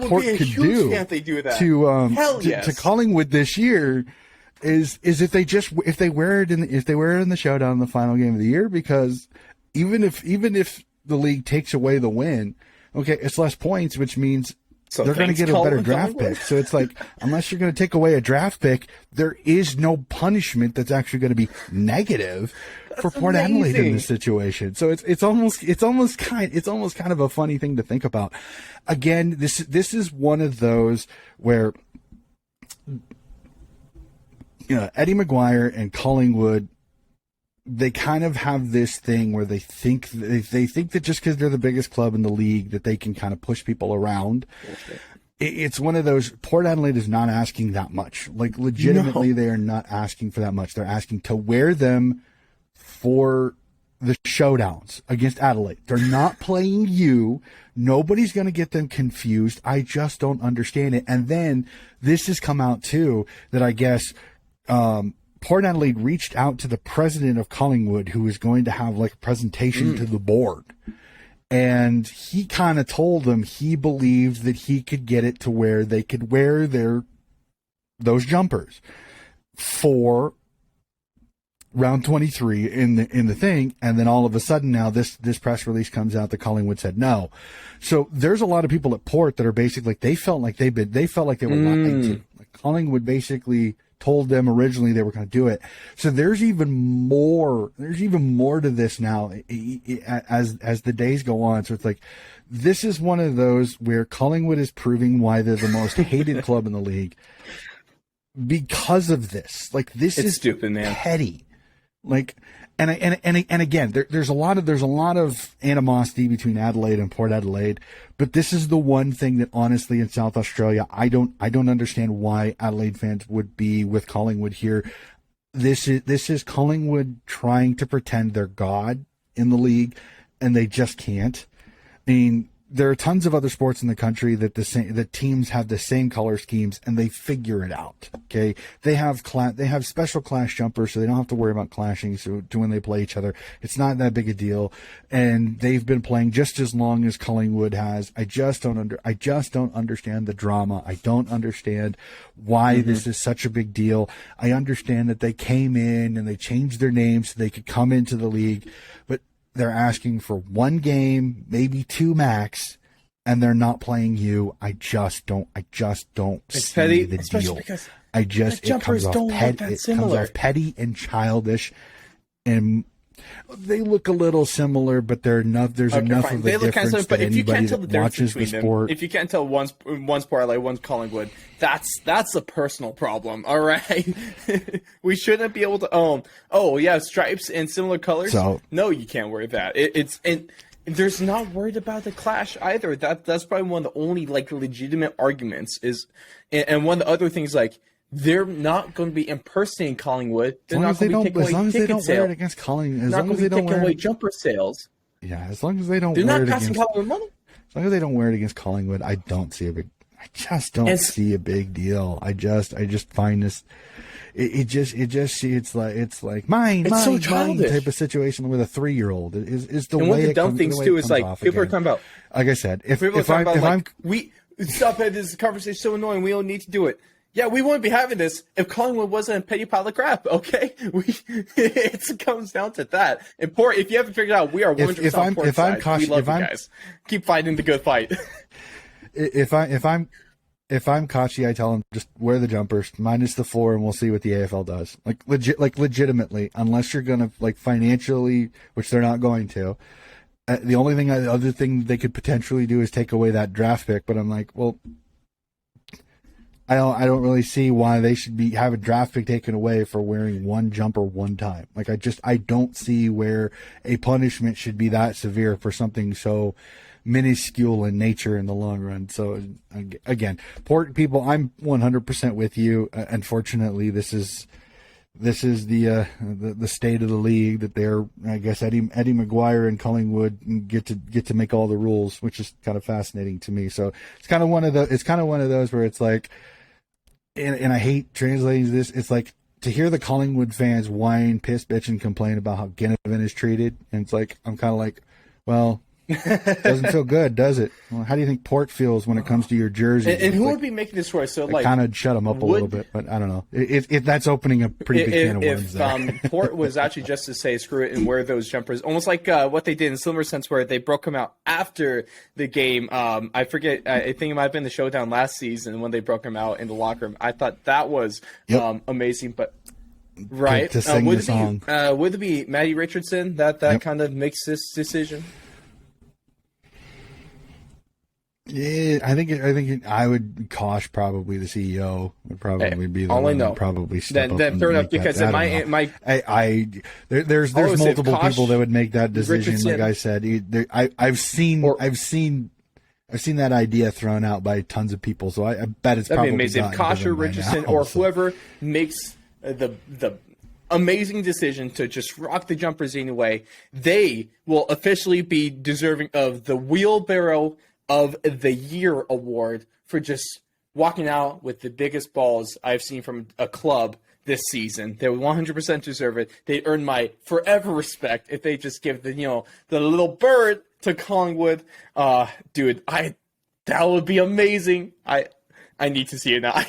Port could do. If they do that to Collingwood this year. Is if they wear it in the showdown in the final game of the year, because even if the league takes away the win, okay, it's less points, which means they're going to get a better draft pick. So it's like, unless you're going to take away a draft pick, there is no punishment that's actually going to be negative for Port Adelaide in this situation. So it's almost kind of a funny thing to think about. Again, this is one of those where Eddie Maguire and Collingwood, they kind of have this thing where they think that just because they're the biggest club in the league that they can kind of push people around. Okay. It's one of those. Port Adelaide is not asking that much. Like, legitimately, They are not asking for that much. They're asking to wear them for the showdowns against Adelaide. They're not playing you. Nobody's going to get them confused. I just don't understand it. And then this has come out too, that I guess Port Adelaide reached out to the president of Collingwood, who was going to have like a presentation to the board. And he kind of told them he believed that he could get it to where they could wear those jumpers for round 23 in the thing. And then all of a sudden now this press release comes out that Collingwood said no. So there's a lot of people at Port that are basically like, they felt like they were lied to. Like, Collingwood basically told them originally they were going to do it. So there's even more to this now as the days go on. So it's like, this is one of those where Collingwood is proving why they're the most hated club in the league because of this. Like, this is stupid, man. Petty. Like, and again, there's a lot of animosity between Adelaide and Port Adelaide, but this is the one thing that honestly in South Australia, I don't understand why Adelaide fans would be with Collingwood here. This is Collingwood trying to pretend they're God in the league, and they just can't. I mean, there are tons of other sports in the country that teams have the same color schemes and they figure it out. Okay, they have special clash jumpers, so they don't have to worry about clashing. So when they play each other, it's not that big a deal. And they've been playing just as long as Collingwood has. I just don't understand the drama. I don't understand why this is such a big deal. I understand that they came in and they changed their name so they could come into the league, but they're asking for one game, maybe two max, and they're not playing you. I just don't see petty, the especially deal. Because it comes off petty and childish, and they look a little similar, but there's enough of a difference that anybody that watches the sport. If you can't tell one's Port Adelaide, one's Collingwood, that's a personal problem. All right, we shouldn't be able to own. Oh yeah, stripes and similar colors. So, no, you can't wear that. And there's not worried about the clash either. That's probably one of the only like legitimate arguments is, and one of the other things like, they're not going to be impersonating Collingwood. They're not going to be taking away ticket sales. As long as they don't wear it against Collingwood. As long as they don't wear away jumper sales. Yeah, as long as they don't wear it against. They're not passing Collingwood money. As long as they don't wear it against Collingwood, I just don't see a big deal. I just find this. It's like mine type of situation with a 3-year-old. Is the and way one of the dumb things too is like people are talking about. Like I said, if we stop it. This conversation is so annoying. We don't need to do it. Yeah, we wouldn't be having this if Collingwood wasn't a petty pile of crap, okay? It comes down to that. And Port, if you haven't figured out, we are 100% on Port's side. We love you guys. Keep fighting the good fight. If I'm Kachi, I tell him just wear the jumpers, minus the 4, and we'll see what the AFL does. Legitimately, unless you're gonna like financially, which they're not going to. The other thing they could potentially do is take away that draft pick. But I'm like, well, I don't really see why they should have a draft pick taken away for wearing one jumper one time. Like, I don't see where a punishment should be that severe for something so minuscule in nature in the long run. So again, Port people, I'm 100% with you. Unfortunately, this is the state of the league that they're, I guess, Eddie Maguire and Collingwood get to make all the rules, which is kind of fascinating to me. So it's kind of one of those where it's like, and I hate translating this. It's like to hear the Collingwood fans whine, piss, bitch, and complain about how Ginnivan is treated, and it's like I'm kind of like, well, doesn't feel good, does it? Well, how do you think Port feels when it comes to your jersey? And who would be making this choice? So like, kind of shut them up a little bit, but I don't know. If that's opening a pretty big can of worms. If Port was actually just to say screw it and wear those jumpers, almost like what they did in a similar sense where they broke them out after the game. I forget. I think it might have been the showdown last season when they broke them out in the locker room. I thought that was amazing, but. Right. To sing the song. Would it be Matty Richardson that kind of makes this decision? Yeah, I would Kosh probably the CEO would probably be the all one I know. that probably step up. Then fair enough, make that. because there's multiple Kosh, people that would make that decision. Richardson, like I said, I've seen that idea thrown out by tons of people. So I bet it's that'd probably be amazing. gotten Kosh to or them by Richardson now, or so. whoever makes the amazing decision to just rock the jumpers anyway, they will officially be deserving of the Wheelbarrow of the Year award for just walking out with the biggest balls I've seen from a club this season. They would 100% deserve it. They earn my forever respect if they just give the little bird to Collingwood. Dude, that would be amazing. I need to see it now. I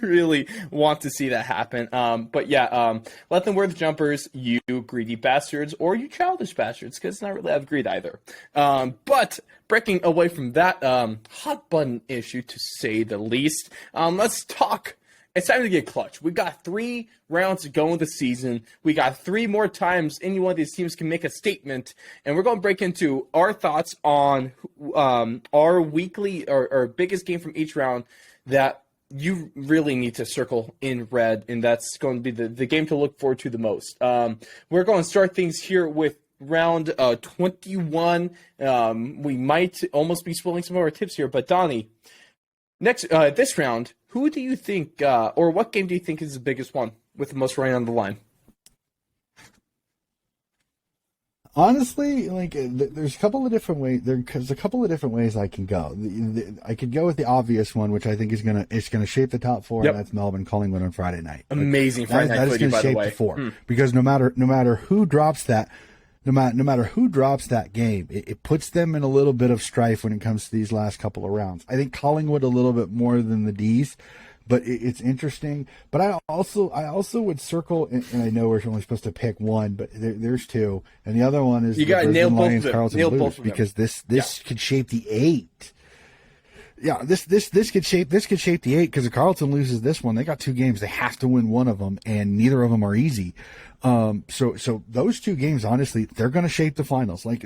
really want to see that happen. But yeah, let them wear the jumpers, you greedy bastards, or you childish bastards, because it's not really out of greed either. But breaking away from that hot button issue, to say the least, let's talk. It's time to get clutch. We got 3 rounds to go in the season. We got 3 more times any one of these teams can make a statement, and we're going to break into our thoughts on our weekly or biggest game from each round that you really need to circle in red, and that's going to be the game to look forward to the most. We're going to start things here with round 21. We might almost be spoiling some of our tips here, but Donnie, this round, who do you think, or what game do you think is the biggest one with the most running on the line? Honestly, there's a couple of different ways. There's a couple of different ways I can go. I could go with the obvious one, which I think is gonna shape the top 4, Yep. and that's Melbourne Collingwood on Friday night. Amazing Friday night footy, by the way. The 4 because no matter who drops that, no matter who drops that game, it puts them in a little bit of strife when it comes to these last couple of rounds. I think Collingwood a little bit more than the D's. But it's interesting. But I also would circle, and I know we're only supposed to pick one, but there's 2, and the other one is you got to nail both of them. Carlton Blues, because this could shape the 8. Yeah, this could shape the 8, because if Carlton loses this one, they got 2 games. They have to win one of them, and neither of them are easy. So those 2 games, honestly, they're going to shape the finals. Like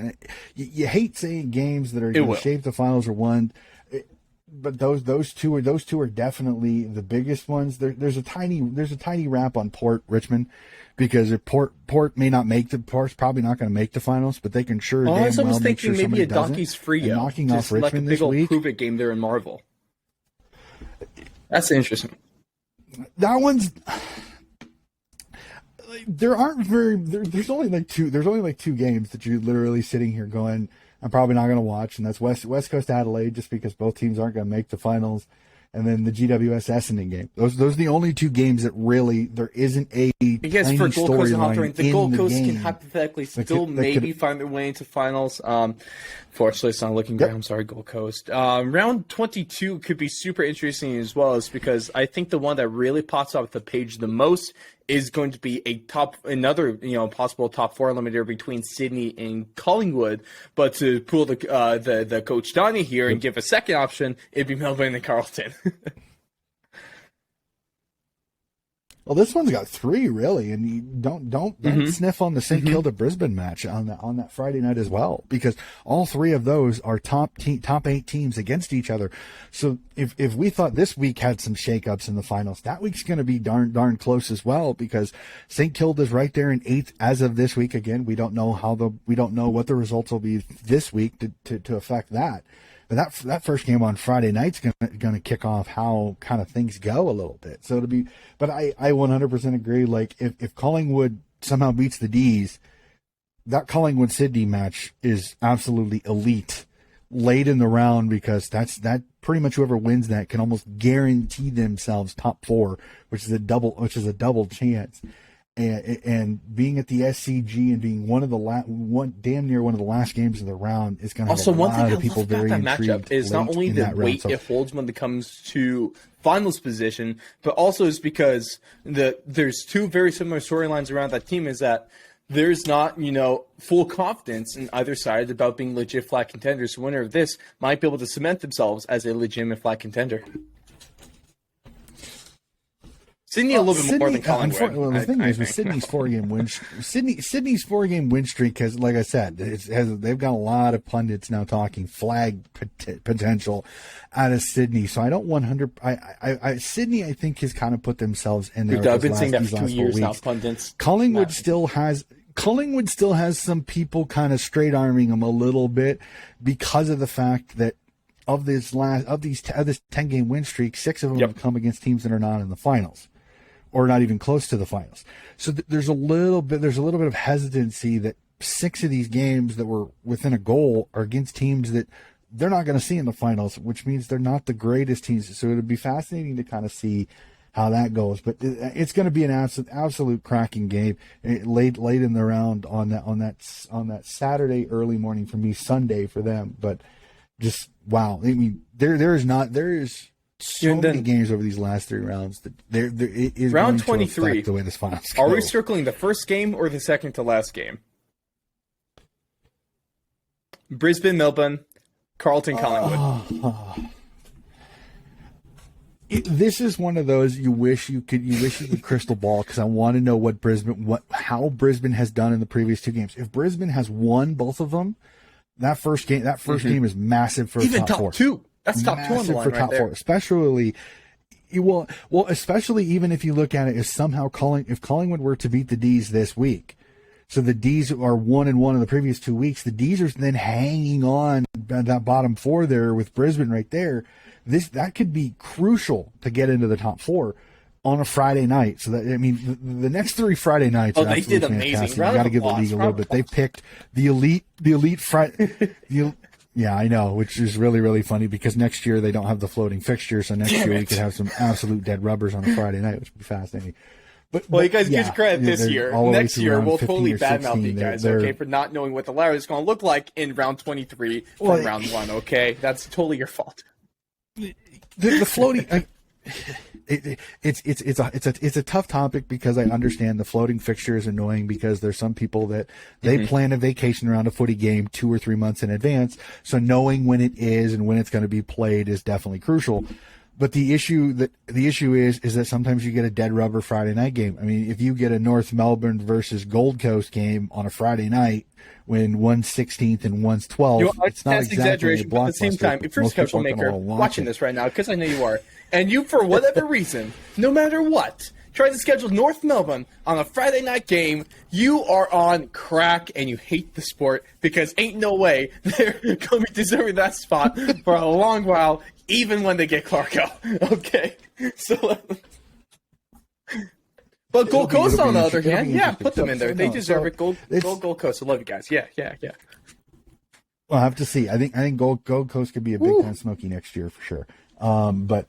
you hate saying games that are going to shape the finals are won. But those two are definitely the biggest ones. There's a tiny wrap on Richmond, because if Port may not make Port's probably not going to make the finals, but they can sure damn well make sure somebody doesn't. I was thinking maybe a Donkey's free knocking off Richmond this week. Prove it game there in Marvel. That's interesting. That one's. There aren't very. There's only like 2 games that you're literally sitting here going, I'm probably not going to watch, and that's West Coast Adelaide, just because both teams aren't going to make the finals, and then the GWS Essendon game. Those are the only 2 games that really there isn't a because for Gold Coast and Hawthorn, the Gold Coast can hypothetically still maybe find their way into finals. Fortunately, it's not looking great. I'm sorry, Gold Coast. Round 22 could be super interesting as well, is because I think the one that really pops off the page the most is going to be another possible top 4 eliminator between Sydney and Collingwood. But to pull the Coach Donnie here and give a second option, it'd be Melbourne and Carlton. Well, this one's got 3 really, and you don't sniff on the St. Kilda Brisbane match on that Friday night as well, because all 3 of those are top 8 teams against each other. So if we thought this week had some shakeups in the finals, that week's going to be darn close as well, because St. Kilda's right there in 8th as of this week. Again, we don't know what the results will be this week to affect that. But that first game on Friday night's going to kick off how kind of things go a little bit. So but I 100% agree. Like if Collingwood somehow beats the D's, that Collingwood Sydney match is absolutely elite late in the round, because that pretty much whoever wins that can almost guarantee themselves top 4, which is a double chance. And being at the SCG and being damn near one of the last games of the round is going to have a lot of people very intrigued. Also, one thing I love about that matchup is not only the weight it holds when it comes to finals position, but also is because there's 2 very similar storylines around that team. Is that there's not full confidence in either side about being legit flat contenders. The winner of this might be able to cement themselves as a legitimate flat contender. Sydney a little bit more than Collingwood. Well, the thing is, with Sydney's 4-game win, Sydney's 4-game win streak has, like I said, they've got a lot of pundits now talking flag potential out of Sydney. So I don't 100. Sydney, I think, has kind of put themselves in there. I've been saying that for 2 years now, pundits. Collingwood still has some people kind of straight arming them a little bit because of the fact that of this 10-game win streak, 6 of them have come against teams that are not in the finals, or not even close to the finals. So there's a little bit of hesitancy that 6 of these games that were within a goal are against teams that they're not going to see in the finals, which means they're not the greatest teams. So it'd be fascinating to kind of see how that goes. But it's going to be an absolute cracking game late in the round on that Saturday early morning for me, Sunday for them. But just wow! I mean, there is so many games over these last 3 rounds that it is round going to 23. affect the way this finals go. Are we circling the first game or the second to last game? Brisbane, Melbourne, Carlton, Collingwood. This is one of those you wish you could crystal ball, because I want to know how Brisbane has done in the previous 2 games. If Brisbane has won both of them, that first game is massive for even top 4. 2. That's top 2 on the line for right top there. 4, especially. Well, especially even if you look at it as somehow if Collingwood were to beat the D's this week, so the D's are 1-1 in the previous 2 weeks. The D's are then hanging on that bottom 4 there with Brisbane right there. That could be crucial to get into the top 4 on a Friday night. So that, I mean, the next 3 Friday nights. Oh, are they did fantastic. amazing. You got to give the league a little bit. They picked the elite Friday. Yeah, I know, which is really, really funny because next year they don't have the floating fixture. So next year we could have some absolute dead rubbers on a Friday night, which would be fascinating. But you guys get credit this year. Next year, we'll totally badmouth you guys, okay, for not knowing what the ladder is going to look like in round 23 from round 1, okay? That's totally your fault. The floating, it's a tough topic because I understand the floating fixture is annoying because there's some people that they plan a vacation around a footy game 2 or 3 months in advance. So knowing when it is and when it's going to be played is definitely crucial. But the issue is that sometimes you get a dead rubber Friday night game. I mean, if you get a North Melbourne versus Gold Coast game on a Friday night when one's 16th and one's 12th, it's not exactly exaggeration. But at the same time, if you're a schedule maker watching this right now, because I know you are, and you, for whatever reason, no matter what, try to schedule North Melbourne on a Friday night game, you are on crack and you hate the sport because ain't no way they're going to be deserving that spot for a long while, even when they get Clarko. Okay? So, but Gold Coast, on the other hand, put them in there. They deserve it. Gold Coast. I love you guys. Yeah. Well, I have to see. I think Gold Coast could be a big time Smoky next year for sure. But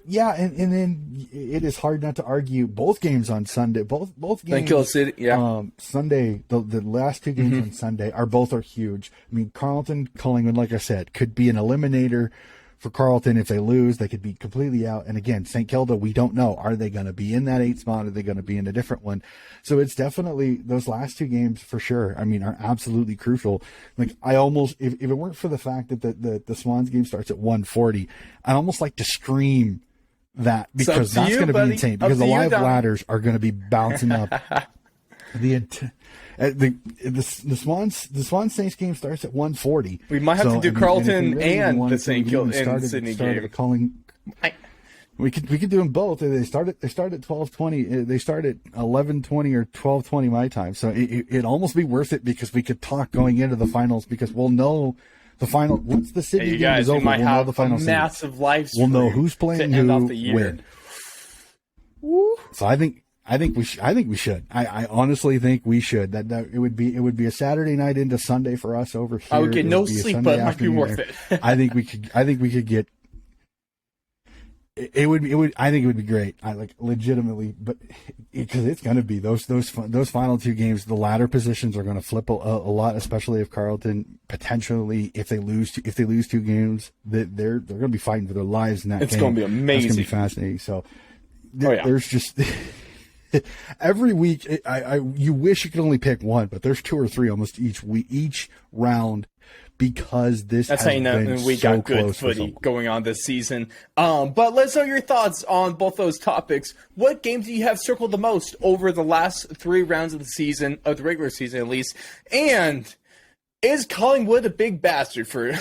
yeah, and then it is hard not to argue both games on Sunday. Both games. Thank City, yeah. Sunday, the last 2 games on Sunday are huge. I mean, Carlton, Collingwood, like I said, could be an eliminator for Carlton. If they lose, they could be completely out. And again, St. Kilda, we don't know. Are they going to be in that 8th spot? Are they going to be in a different one? So it's definitely those last 2 games for sure. I mean, are absolutely crucial. Like I almost, if it weren't for the fact that the Swans game starts at 1:40, I'd almost like to stream that because that's going to be insane because the live ladders are going to be bouncing up. The Swan Saints game starts at 1:40. We might have to do Carlton and the St. Kilda and Sydney game. We could do them both. They start at 12:20. They start at 11:20 or 12:20 my time. So it'd almost be worth it because we could talk going into the finals because we'll know the final. Once the Sydney game is over, we'll know the final. Massive live stream. We'll know who's playing who when. So I think we should. I honestly think we should. That it would be a Saturday night into Sunday for us over here. I would get no sleep, but it might be worth it. I think we could get. I think it would be great. I legitimately, but because it's going to be those final 2 games, the ladder positions are going to flip a lot, especially if Carlton potentially if they lose 2 games, that they're going to be fighting for their lives in that game. It's going to be amazing. It's going to be fascinating. So there's just. Every week, you wish you could only pick one, but there's 2 or 3 almost each week, each round, because this That's has how you know been we so got good close for so footy long. going on this season. But let's know your thoughts on both those topics. What games do you have circled the most over the last 3 rounds of the season, of the regular season at least? And is Collingwood a big bastard for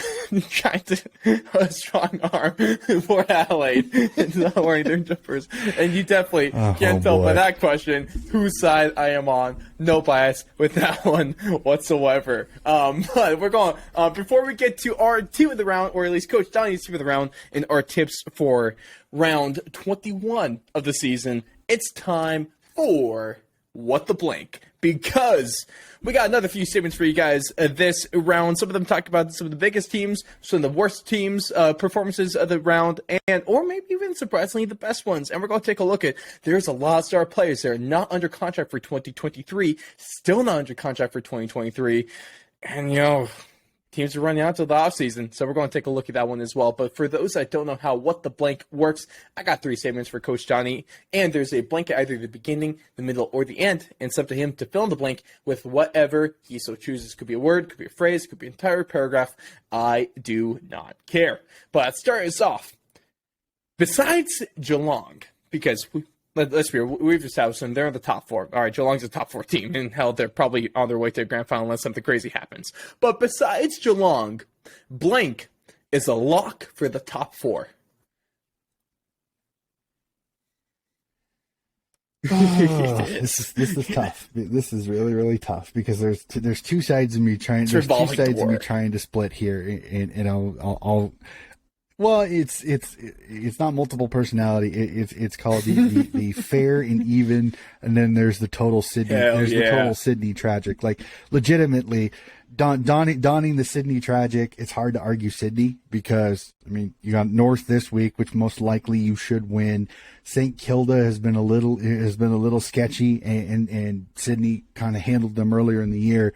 trying to strong arm for Adelaide and not wearing their jumpers? And you definitely can't tell by that question whose side I am on. No bias with that one whatsoever. But we're going, before we get to our team of the round, or at least Coach Donnie's team of the round, and our tips for round 21 of the season, it's time for What the Blank, because we got another few statements for you guys this round. Some of them talk about some of the biggest teams, some of the worst teams, performances of the round, and or maybe even surprisingly the best ones. And we're going to take a look at, there's a lot of star players there not under contract for 2023, still not under contract for 2023, and teams are running out to the offseason, so we're going to take a look at that one as well. But for those that don't know how What the Blank works, I got 3 statements for Coach Johnny, and there's a blank at either the beginning, the middle, or the end, and it's up to him to fill in the blank with whatever he so chooses. Could be a word, could be a phrase, could be an entire paragraph. I do not care. But let's start us off. Besides Geelong, because let's be real, we've established them. They're in the top 4. All right, Geelong's a top 4 team, and hell, they're probably on their way to the grand final unless something crazy happens. But besides Geelong, blank is a lock for the top 4. This is tough. This is really, really tough because there's 2 sides of me trying. There's 2 sides of me trying to split here, and I'll well, it's not multiple personality. It's called the fair and even, and then there's the total Sydney. The total Sydney tragic. Like legitimately, donning the Sydney tragic. It's hard to argue Sydney because you got North this week, which most likely you should win. St. Kilda has been a little sketchy, and Sydney kind of handled them earlier in the year.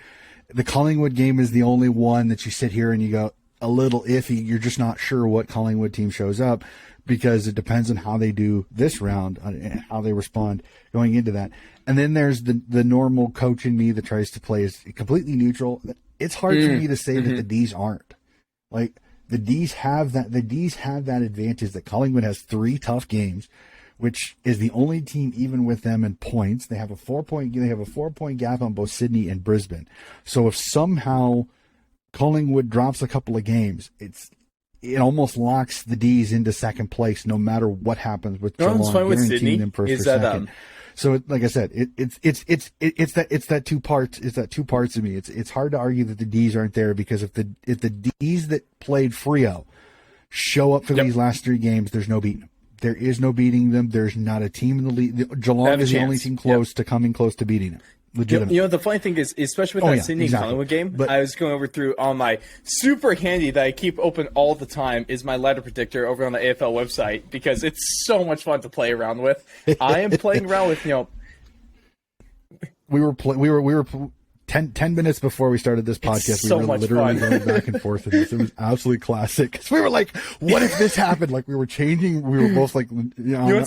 The Collingwood game is the only one that you sit here and you go, a little iffy. You're just not sure what Collingwood team shows up because it depends on how they do this round and how they respond going into that. And then there's the normal coach in me that tries to play as completely neutral. It's hard for me to say that the D's aren't. Like the D's have that advantage that Collingwood has 3 tough games, which is the only team even with them in points. They have a 4-point gap on both Sydney and Brisbane. So if somehow Collingwood drops a couple of games, it almost locks the D's into second place no matter what happens with Geelong, guaranteeing them first or second. So like I said, it's that 2 parts. It's that 2 parts of me. It's hard to argue that the D's aren't there because if the D's that played Freo show up for these last 3 games, there's no beating them. There is no beating them. There's not a team in the league. Geelong is the only team close to coming close to beating them. Legitimate. The funny thing is, especially with that Sydney Collingwood game, but I was going over through on my super handy that I keep open all the time is my ladder predictor over on the AFL website because it's so much fun to play around with. I am playing around with, we were 10 minutes before we started this podcast, we were literally going back and forth with this. It was absolutely classic. Because we were like, what if this happened? Like, we were both like, on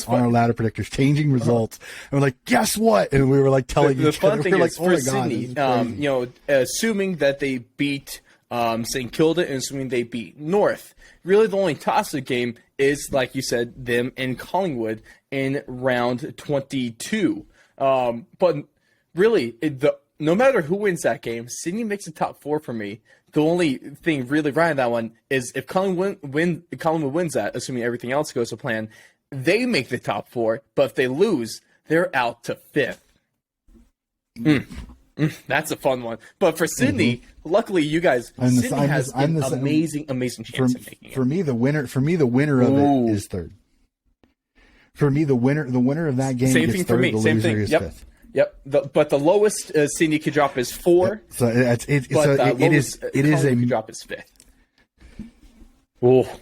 our ladder predictors, changing results. And we're like, guess what? And we were like telling each other. We were like, oh my God. Sydney, assuming that they beat St. Kilda and assuming they beat North, really the only toss-up game is, like you said, them and Collingwood in round 22. But really, no matter who wins that game, Sydney makes the top 4 for me. The only thing really right on that one is if Collingwood wins that, assuming everything else goes to plan, they make the top 4. But if they lose, they're out to 5th. That's a fun one. But for Sydney, luckily you guys, Sydney has an amazing chance of making it. For me, the winner of it is 3rd. For me, the winner of that game Same gets thing 3rd. for me. The Same loser thing. is Yep. 5th. Yep, but the lowest Sydney could drop is 4. So it is a drop is 5th. Oh.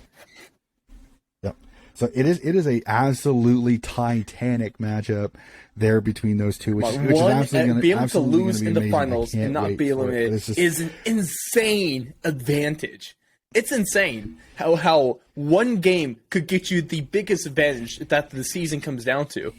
Yep. So it is a absolutely titanic matchup there between those two, which is absolutely going to be able to lose in the finals and not be eliminated just is an insane advantage. It's insane how one game could get you the biggest advantage that the season comes down to.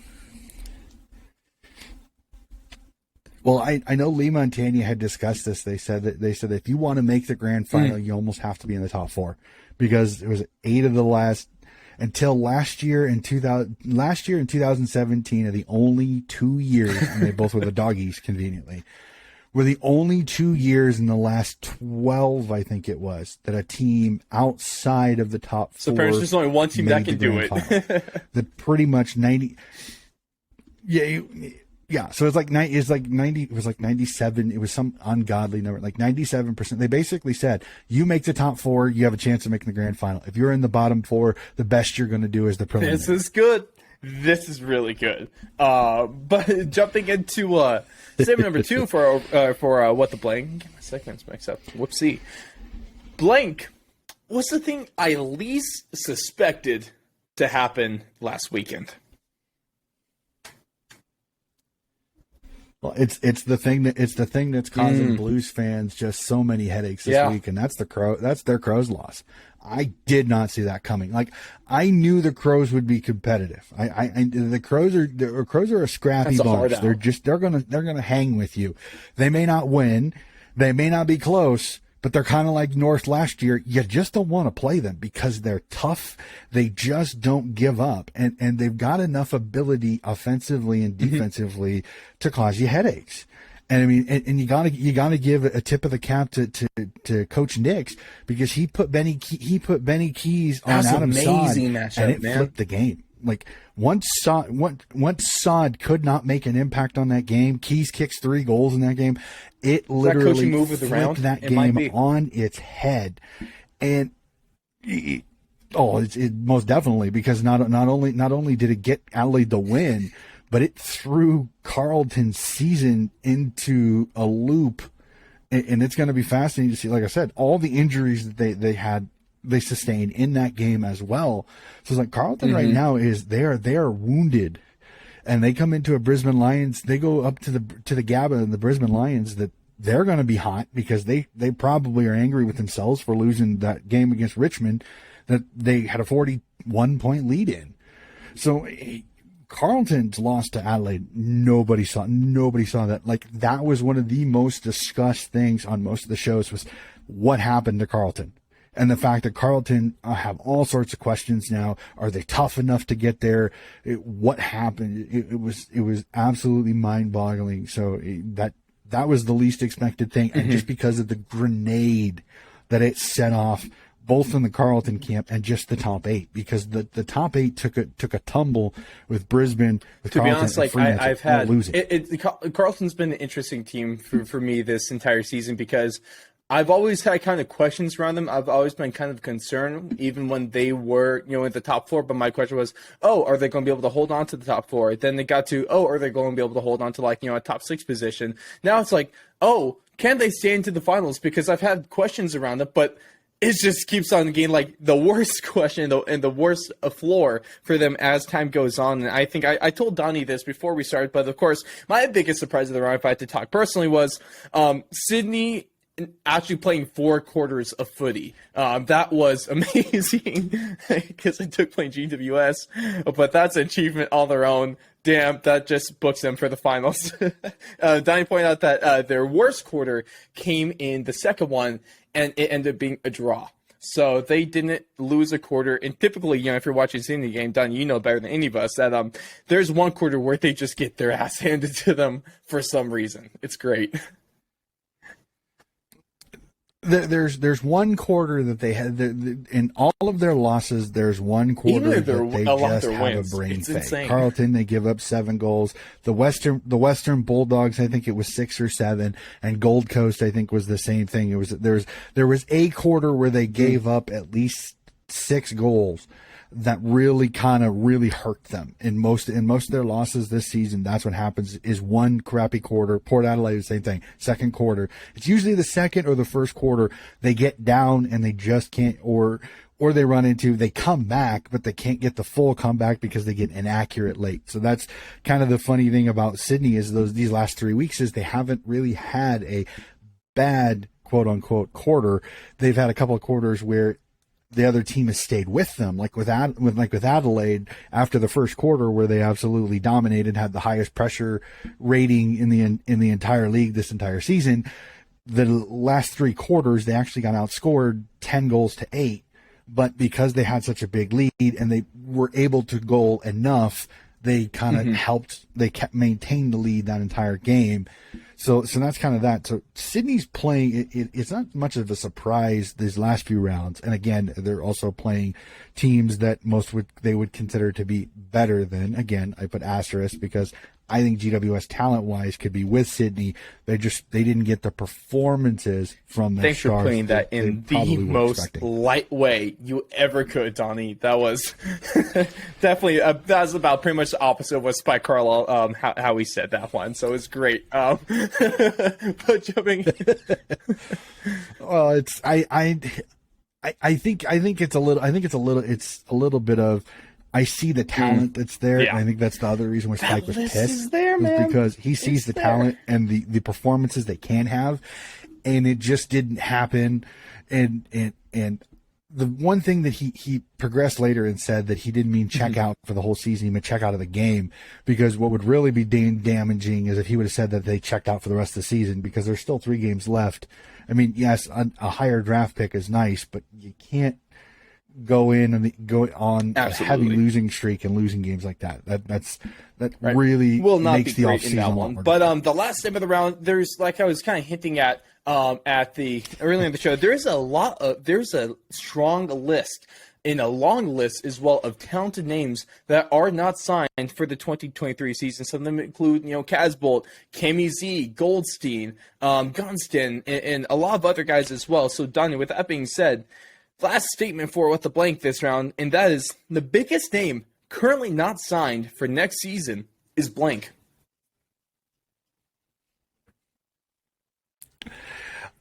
Well, I know Lima and Tanya had discussed this. They said that if you want to make the grand final, you almost have to be in the top 4, because it was 8 of the last until last year in 2017 are the only 2 years, and they both were the Doggies conveniently, were the only 2 years in the last 12, I think it was, that a team outside of the top 4. So apparently there's only one team that can do it. The pretty much 90. Yeah, so it's like 90. It was like 97. It was some ungodly number, like 97%. They basically said, you make the top 4, you have a chance of making the grand final. If you're in the bottom 4, the best you're going to do is the preliminary. This is good. This is really good. But jumping into segment number 2 for what the blank. Get my segments mixed up. Whoopsie. Blank. What's the thing I least suspected to happen last weekend? Well, it's the thing that's causing Blues fans just so many headaches this week, and that's their Crows loss. I did not see that coming. Like, I knew the Crows would be competitive. The Crows are a scrappy bunch. They're gonna hang with you. They may not win, they may not be close, but they're kind of like North last year. You just don't want to play them because they're tough. They just don't give up. And they've got enough ability offensively and defensively to cause you headaches. And I mean, and you gotta give a tip of the cap to Coach Nix, because he put Benny Keys on Adam Sod, and it flipped the game. Like, once Sod could not make an impact on that game, Keys kicks 3 goals in that game. It literally flipped that game on its head, and it most definitely, because not only did it get Adelaide the win, but it threw Carlton's season into a loop, and it's going to be fascinating to see. Like I said, all the injuries that they sustained in that game as well. So it's like Carlton right now they are wounded, and they come into a Brisbane Lions. They go up to the Gabba and the Brisbane Lions that they're going to be hot, because they probably are angry with themselves for losing that game against Richmond that they had a 41-point lead in. So Carlton's loss to Adelaide, nobody saw that. Like, that was one of the most discussed things on most of the shows, was what happened to Carlton. And the fact that Carlton have all sorts of questions now. Are they tough enough to get there? What happened? It was absolutely mind-boggling. So that was the least expected thing. And just because of the grenade that it set off, both in the Carlton camp and just the top 8, because the top 8 took a tumble with Brisbane. With to Carlton, be honest, like I've had losing. Carlton's been an interesting team for me this entire season, because I've always had kind of questions around them. I've always been kind of concerned, even when they were, in the top 4. But my question was, are they going to be able to hold on to the top 4? Then they got to, are they going to be able to hold on to, a top 6 position? Now it's like, can they stay into the finals? Because I've had questions around it, but it just keeps on getting like the worst question and the worst floor for them as time goes on. And I think I told Donnie this before we started, but of course, my biggest surprise of the round, if I had to talk personally, was Sydney actually playing 4 quarters of footy. That was amazing, because I took playing GWS, but that's an achievement on their own. Damn, that just books them for the finals. Donnie pointed out that their worst quarter came in the second one, and it ended up being a draw. So they didn't lose a quarter. And typically, if you're watching Sydney game, Don, you know better than any of us that there's one quarter where they just get their ass handed to them for some reason. It's great. There's one quarter that they had in all of their losses. There's one quarter that they just have a brain fake. Insane. Carlton, they give up 7 goals. The Western Bulldogs, I think it was 6 or 7, and Gold Coast, I think, was the same thing. There was a quarter where they gave up at least 6 goals that really hurt them. In most of their losses this season, that's what happens, is one crappy quarter. Port Adelaide, the same thing. Second quarter, it's usually the second or the first quarter, they get down and they just can't, or they run into, they come back, but they can't get the full comeback because they get inaccurate late. So that's kind of the funny thing about Sydney, is these last 3 weeks is they haven't really had a bad quote unquote quarter. They've had a couple of quarters where the other team has stayed with them, like with Adelaide after the first quarter, where they absolutely dominated, had the highest pressure rating in the entire league this entire season. The last three quarters, they actually got outscored 10-8, but because they had such a big lead and they were able to goal enough, they kind of helped. They kept maintain the lead that entire game. So that's kind of that. So Sydney's playing. It's not much of a surprise these last few rounds. And again, they're also playing teams that they would consider to be better than. Again, I put asterisk because I think GWS talent-wise could be with Sydney. They didn't get the performances from their Thanks stars for putting that in the most light way you ever could, Donnie. That was definitely that was about pretty much the opposite of what Spike Carlisle how he said that one. So it's great. But jumping. Well, I think it's a little bit of. I see the talent that's there. Yeah. And I think that's the other reason why Spike was list pissed. is there, man. Because he sees the talent and the performances they can have, and it just didn't happen. And the one thing that he progressed later and said that he didn't mean check out for the whole season, he meant check out of the game, because what would really be damaging is if he would have said that they checked out for the rest of the season, because there's still 3 games left. I mean, yes, a higher draft pick is nice, but you can't go on a heavy losing streak and losing games like that. That really will not makes be the great in that offseason one. But the last game of the round, there's, like I was kind of hinting at the earlier in the show, there's a strong list in a long list as well of talented names that are not signed for the 2023 season. Some of them include, Casbolt, Kemi Z, Goldstein, Gunston, and a lot of other guys as well. So, Donnie, with that being said, last statement for What the Blank this round, and that is the biggest name currently not signed for next season is blank.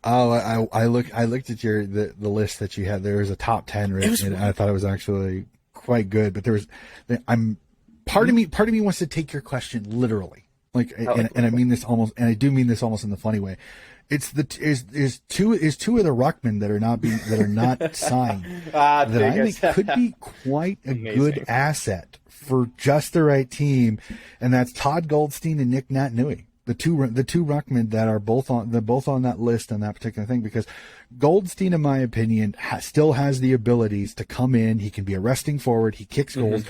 Oh, I looked at the list that you had. There was a top 10 written, and I thought it was actually quite good. But part of me wants to take your question literally, and I mean this almost, and I do mean this almost in the funny way. It's two of the ruckmen that are not signed that I think could be quite a good asset for just the right team, and that's Todd Goldstein and Nick Natanu. The two ruckmen that are both on that list on that particular thing, because Goldstein, in my opinion, still has the abilities to come in. He can be a resting forward. He kicks goals.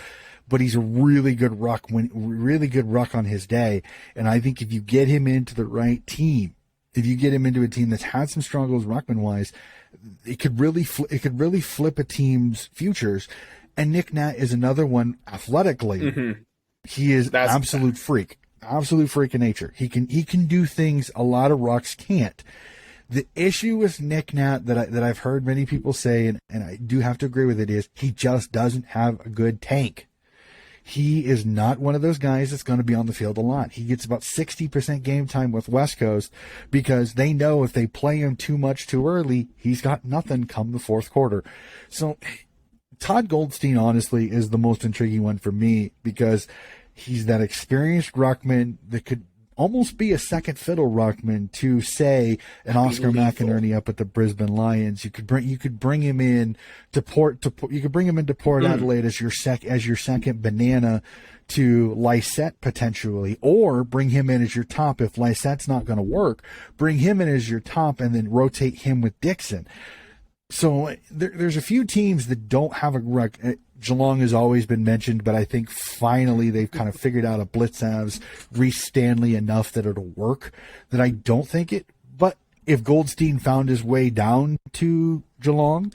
But he's a really good ruck on his day. And I think if you get him into the right team, if you get him into a team that's had some struggles ruckman wise, it could really flip a team's futures. And Nick Nat is another one athletically. He is absolute freak of nature. He can do things a lot of rucks can't. The issue with Nick Nat that I've heard many people say, and I do have to agree with it, is he just doesn't have a good tank. He is not one of those guys that's going to be on the field a lot. He gets about 60% game time with West Coast because they know if they play him too much too early, he's got nothing come the fourth quarter. So Todd Goldstein, honestly, is the most intriguing one for me because he's that experienced ruckman that could almost be a second fiddle ruckman to, say, an Oscar McInerney up at the Brisbane Lions. You could bring him in to Port Adelaide as your second banana to Lysette potentially, or bring him in as your top if Lysette's not going to work. Bring him in as your top and then rotate him with Dixon. So there's a few teams that don't have a ruck. Geelong has always been mentioned, but I think finally they've kind of figured out a Blitzavs, Reece Stanley enough that it'll work. That I don't think it. But if Goldstein found his way down to Geelong,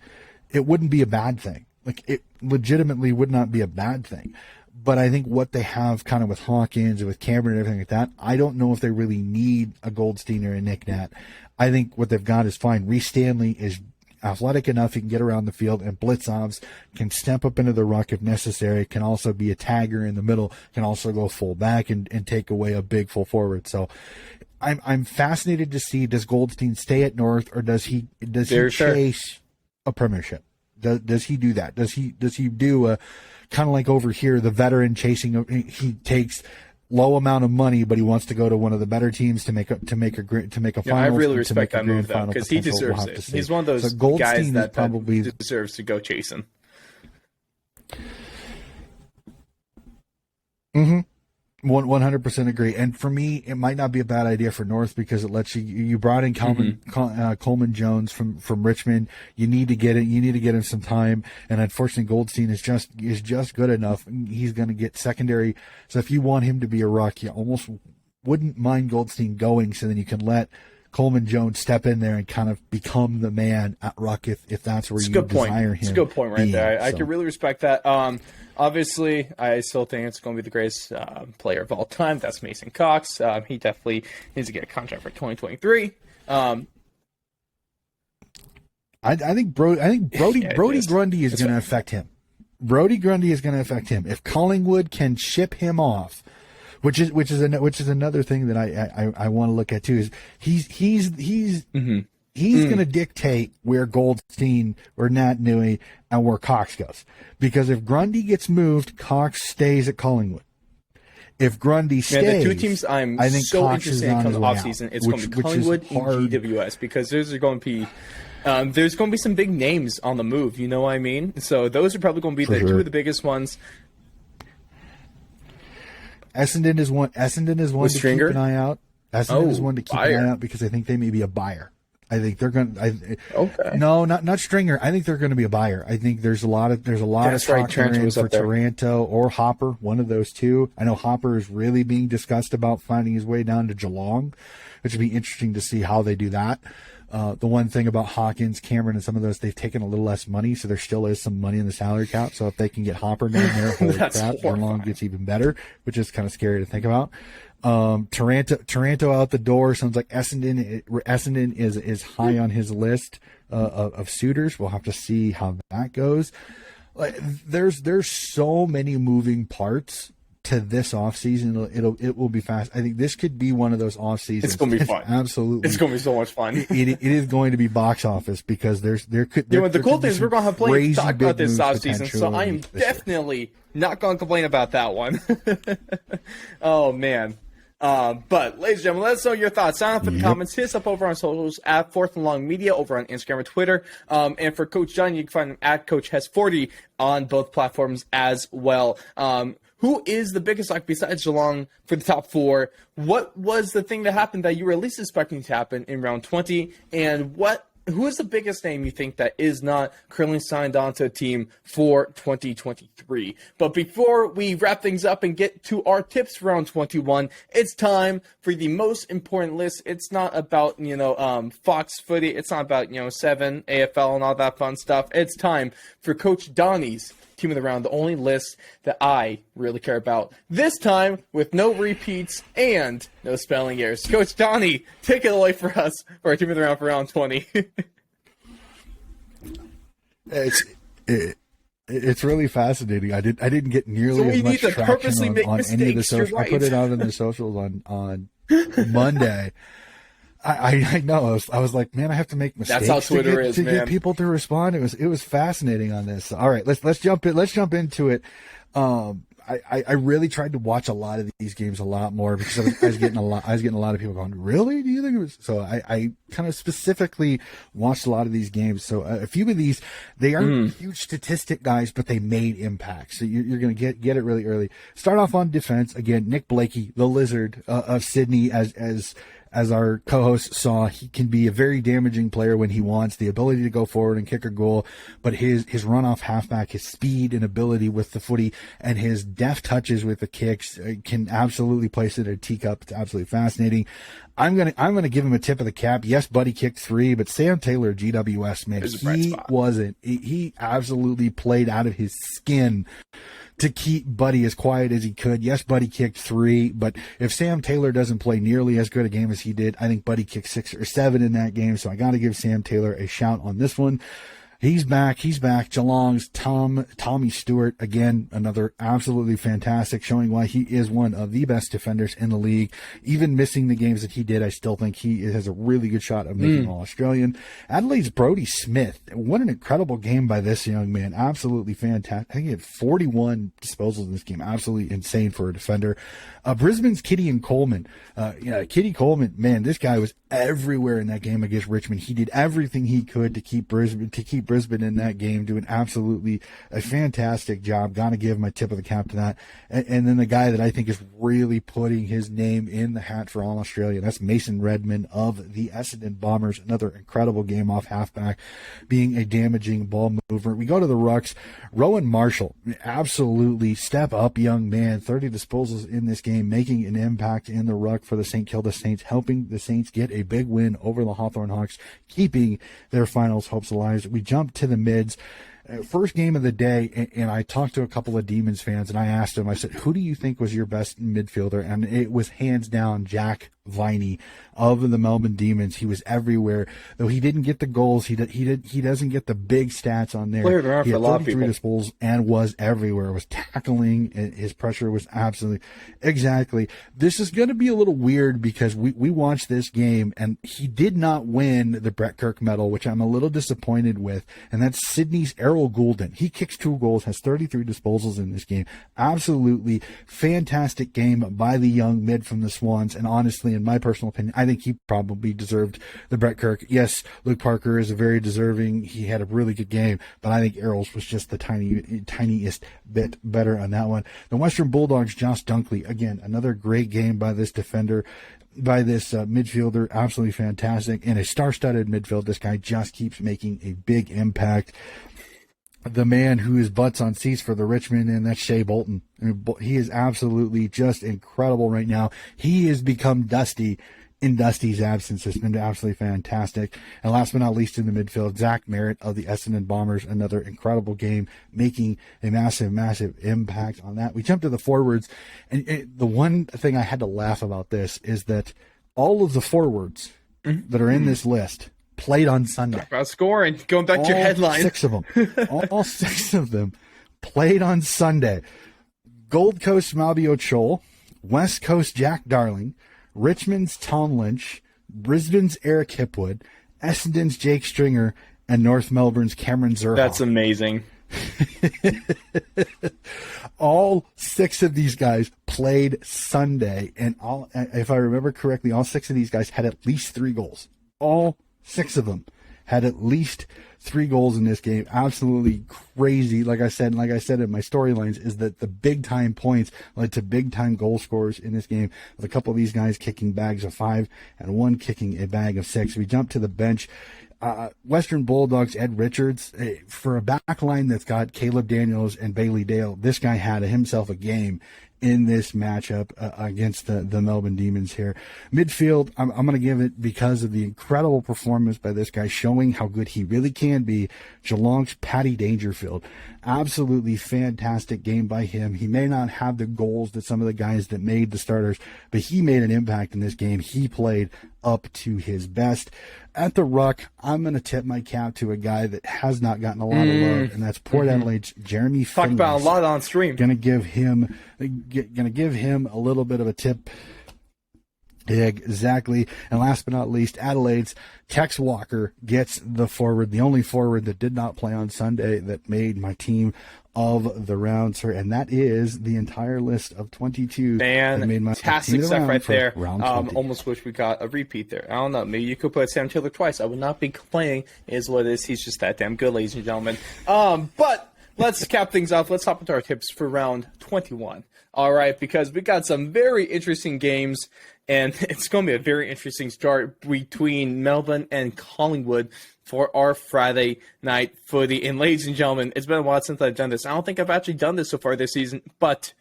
it wouldn't be a bad thing. It legitimately would not be a bad thing. But I think what they have kind of with Hawkins and with Cameron and everything like that, I don't know if they really need a Goldstein or a Nick Nat. I think what they've got is fine. Reece Stanley is athletic enough, he can get around the field, and Blitzovs can step up into the ruck if necessary, can also be a tagger in the middle, can also go full back and take away a big full forward. So I'm fascinated to see, does Goldstein stay at North, or does he chase a premiership? Does he do that? Does he do a kind of like over here, the veteran chasing, he takes low amount of money, but he wants to go to one of the better teams to make a final. I really respect that move though, because he deserves it. He's one of those guys that probably deserves to go chasing. Mm-hmm. 100% agree. And for me, it might not be a bad idea for North because it lets you brought in Coleman Jones from Richmond. You need to get it. You need to get him some time. And unfortunately, Goldstein is just good enough. He's going to get secondary. So if you want him to be a ruck, you almost wouldn't mind Goldstein going. So then you can let Coleman Jones step in there and kind of become the man at ruck if that's where you desire him. It's a good point right there. I can really respect that. Obviously, I still think it's going to be the greatest player of all time. That's Mason Cox. He definitely needs to get a contract for 2023. I think Brody Grundy is going to affect him. Brody Grundy is going to affect him if Collingwood can ship him off. Which is another thing that I want to look at too. Is he's going to dictate where Goldstein or Natanu and where Cox goes. Because if Grundy gets moved, Cox stays at Collingwood. If Grundy stays, the two teams I think so Cox interested in come off season, it's going to be Collingwood and GWS because there's going to be some big names on the move. You know what I mean? So those are probably going to be two of the biggest ones. Essendon is one to keep an eye out. Essendon is one to keep an eye out because I think they may be a buyer. I think they're going to. Okay. No, not Stringer. I think they're going to be a buyer. I think there's a lot of talk for Taranto or Hopper, one of those two. I know Hopper is really being discussed about finding his way down to Geelong, which would be interesting to see how they do that. The one thing about Hawkins, Cameron, and some of those, they've taken a little less money, so there still is some money in the salary cap. So if they can get Hopper down there, holy crap, Geelong gets even better, which is kind of scary to think about. Taranto out the door. Sounds like Essendon is high on his list of suitors. We'll have to see how that goes. Like, there's so many moving parts to this offseason. It will be fast. I think this could be one of those off seasons. It's going to be fun. Absolutely, it's going to be so much fun. It is going to be box office because the cool thing is we're going to have plenty to talk about this off season. So I am definitely not going to complain about that one. Oh man. But ladies and gentlemen, let us know your thoughts. Sign up in the comments. Hit us up over on socials at Fourth and Long Media over on Instagram and Twitter. And for Coach John, you can find him at Coach Hes40 on both platforms as well. Who is the biggest lock besides Geelong for the top four? What was the thing that happened that you were least expecting to happen in round 20? And who is the biggest name you think that is not currently signed on to a team for 2023? But before we wrap things up and get to our tips for round 21, it's time for the most important list. It's not about, Fox footy. It's not about, 7, AFL and all that fun stuff. It's time for Coach Donnie's Team of the Round, the only list that I really care about. This time with no repeats and no spelling errors. Coach Donnie, take it away for us for our Team of the Round for round 20. It's really fascinating. I didn't get nearly as much traction on any of the socials. Right. I put it out on the socials on Monday. I know. I was like, man, I have to make mistakes. That's how Twitter is, to man. Get people to respond. It was fascinating on this. All right, let's jump into it. I really tried to watch a lot of these games a lot more because I was getting a lot of people going, really? Do you think it was? So I kind of specifically watched a lot of these games. So a few of these, they aren't huge statistic guys, but they made impact. So you're going to get it really early. Start off on defense again. Nick Blakey, the Lizard of Sydney, as our co-host saw, he can be a very damaging player when he wants, the ability to go forward and kick a goal, but his run-off halfback, his speed and ability with the footy, and his deft touches with the kicks can absolutely place it in a teacup. It's absolutely fascinating. I'm gonna give him a tip of the cap. Yes, Buddy kicked 3, but Sam Taylor, GWS, man, he absolutely played out of his skin to keep Buddy as quiet as he could. Yes, Buddy kicked 3, but if Sam Taylor doesn't play nearly as good a game as he did, I think Buddy kicked 6 or 7 in that game, so I got to give Sam Taylor a shout on this one. He's back. Geelong's Tommy Stewart, again, another absolutely fantastic, showing why he is one of the best defenders in the league. Even missing the games that he did, I still think he has a really good shot of making All-Australian. Adelaide's Brodie Smith. What an incredible game by this young man. Absolutely fantastic. I think he had 41 disposals in this game. Absolutely insane for a defender. Brisbane's Kitty Coleman. Kitty Coleman, man, this guy was everywhere in that game against Richmond. He did everything he could to keep Brisbane in that game, doing absolutely a fantastic job. Gotta give my tip of the cap to that. And then the guy that I think is really putting his name in the hat for All-Australia, that's Mason Redman of the Essendon Bombers. Another incredible game off halfback, being a damaging ball mover. We go to the rucks. Rowan Marshall, absolutely step up young man, 30 disposals in this game, making an impact in the ruck for the St. Kilda Saints, helping the Saints get a big win over the Hawthorn Hawks, keeping their finals hopes alive. We jump to the mids. First game of the day, and I talked to a couple of Demons fans, and I asked them, I said, who do you think was your best midfielder? And it was hands down Jack Viney of the Melbourne Demons. He was everywhere, though he didn't get the goals. He doesn't get the big stats on there. Played around He for had a lot of 33 people. disposals and was everywhere. Was tackling. His pressure was absolutely exactly. This is going to be a little weird because we watched this game and he did not win the Brett Kirk medal, which I'm a little disappointed with. And that's Sydney's Errol Goulden. He kicks 2 goals, has 33 disposals in this game. Absolutely fantastic game by the young mid from the Swans. And honestly, in my personal opinion, I think he probably deserved the Brett Kirk. Yes, Luke Parker is a very deserving. He had a really good game, but I think Errol's was just the tiniest bit better on that one. The Western Bulldogs, Josh Dunkley, again, another great game by this defender, by this midfielder, absolutely fantastic. In a star-studded midfield, this guy just keeps making a big impact. The man who is butts on seats for the Richmond, and that's Shea Bolton. I mean, he is absolutely just incredible right now. He has become Dusty in Dusty's absence. It's been absolutely fantastic. And last but not least in the midfield, Zach Merritt of the Essendon Bombers, another incredible game, making a massive impact on that. We jump to the forwards, and the one thing I had to laugh about this is that all of the forwards that are in this list played on Sunday. About scoring. Going back to your headline. 6 of them. All 6 of them played on Sunday. Gold Coast Malbio Chol, West Coast Jack Darling, Richmond's Tom Lynch, Brisbane's Eric Hipwood, Essendon's Jake Stringer, and North Melbourne's Cameron Zerhoff. That's amazing. All 6 of these guys played Sunday, and if I remember correctly, all 6 of these guys had at least 3 goals. All 6 of them had at least 3 goals in this game. Absolutely crazy. Like I said in my storylines, is that the big time points led to big time goal scorers in this game, with a couple of these guys kicking bags of 5 and one kicking a bag of 6. We jump to the bench. Western Bulldogs, Ed Richards, for a back line that's got Caleb Daniels and Bailey Dale, this guy had himself a game in this matchup against the Melbourne Demons here. Midfield, I'm going to give it, because of the incredible performance by this guy, showing how good he really can be, Geelong's Paddy Dangerfield. Absolutely fantastic game by him. He may not have the goals that some of the guys that made the starters, but he made an impact in this game. He played up to his best. At the ruck, I'm going to tip my cap to a guy that has not gotten a lot of love, and that's Port Adelaide's Jeremy Fingers. Talked about a lot on stream. Going to give him a little bit of a tip. Yeah, exactly. And last but not least, Adelaide's Tex Walker gets the forward, the only forward that did not play on Sunday that made my team of the round, sir. And that is the entire list of 22. Fantastic stuff right there. Round 20. Almost wish we got a repeat there. I don't know. Maybe you could put Sam Taylor twice. I would not be complaining, is what it is. He's just that damn good, ladies and gentlemen. But let's cap things off. Let's hop into our tips for round 21. All right, because we got some very interesting games, and it's going to be a very interesting start between Melbourne and Collingwood for our Friday night footy. And ladies and gentlemen, it's been a while since I've done this. I don't think I've actually done this so far this season, but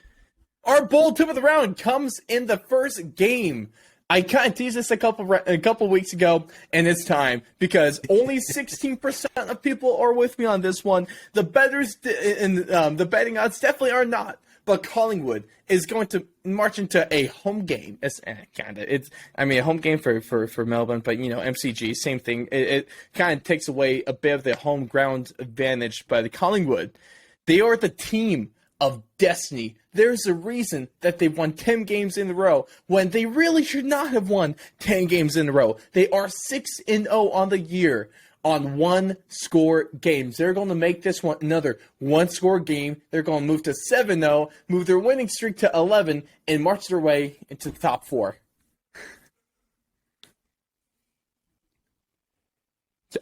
our bold tip of the round comes in the first game. I kind of teased this a couple weeks ago, and it's time, because only 16% of people are with me on this one. The bettors and the betting odds definitely are not. but Collingwood is going to march into a home game. It's a home game for Melbourne, but MCG, same thing. It kind of takes away a bit of the home ground advantage by the Collingwood. They are the team of destiny. There's a reason that they've won 10 games in a row when they really should not have won 10 games in a row. They are 6-0 on the year on one-score games. They're going to make this one another one-score game. They're going to move to 7-0, move their winning streak to 11, and march their way into the top 4.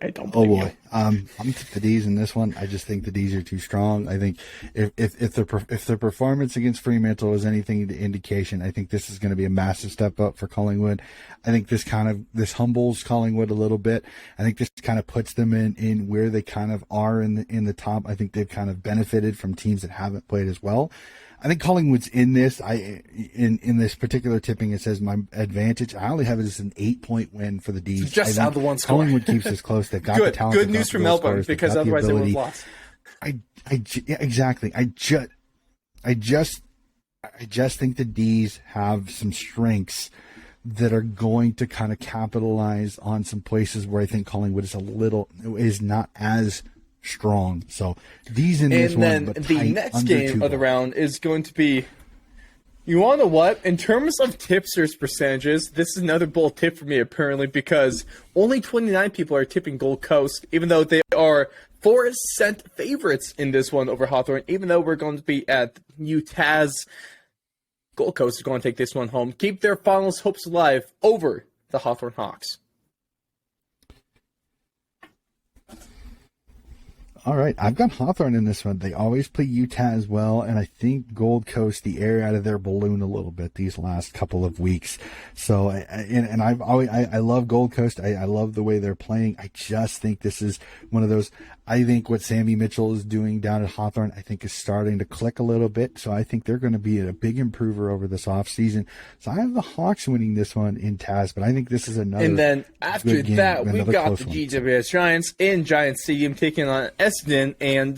I don't believe you. I'm taking the D's in this one. I just think the D's are too strong. I think if their performance against Fremantle is anything to indication, I think this is going to be a massive step up for Collingwood. I think this humbles Collingwood a little bit. I think this kind of puts them in where they kind of are in the top. I think they've kind of benefited from teams that haven't played as well. I think Collingwood's in this. In this particular tipping, it says my advantage. I only have it as an 8-point win for the D's. Just out the one score. Collingwood keeps this close. They've got the talent. Good news for Melbourne, because otherwise they would have lost. Exactly. I just think the D's have some strengths that are going to kind of capitalize on some places where I think Collingwood is not as strong. So these in this one, and then the next game of the round is going to be. You want to know what? In terms of tipsters percentages, this is another bold tip for me apparently, because only 29 people are tipping Gold Coast, even though they are 4-cent favorites in this one over Hawthorn. Even though we're going to be at UTAS, Gold Coast is going to take this one home, keep their finals hopes alive over the Hawthorn Hawks. All right, I've got Hawthorn in this one. They always play Utah as well, and I think Gold Coast, the air out of their balloon a little bit these last couple of weeks. So, I love Gold Coast. I love the way they're playing. I just think this is one of those. I think what Sammy Mitchell is doing down at Hawthorn, I think is starting to click a little bit. So I think they're going to be a big improver over this offseason. So I have the Hawks winning this one in Taz, but I think this is another. And then after that, we got the GWS Giants in Giants Stadium taking on Essendon, and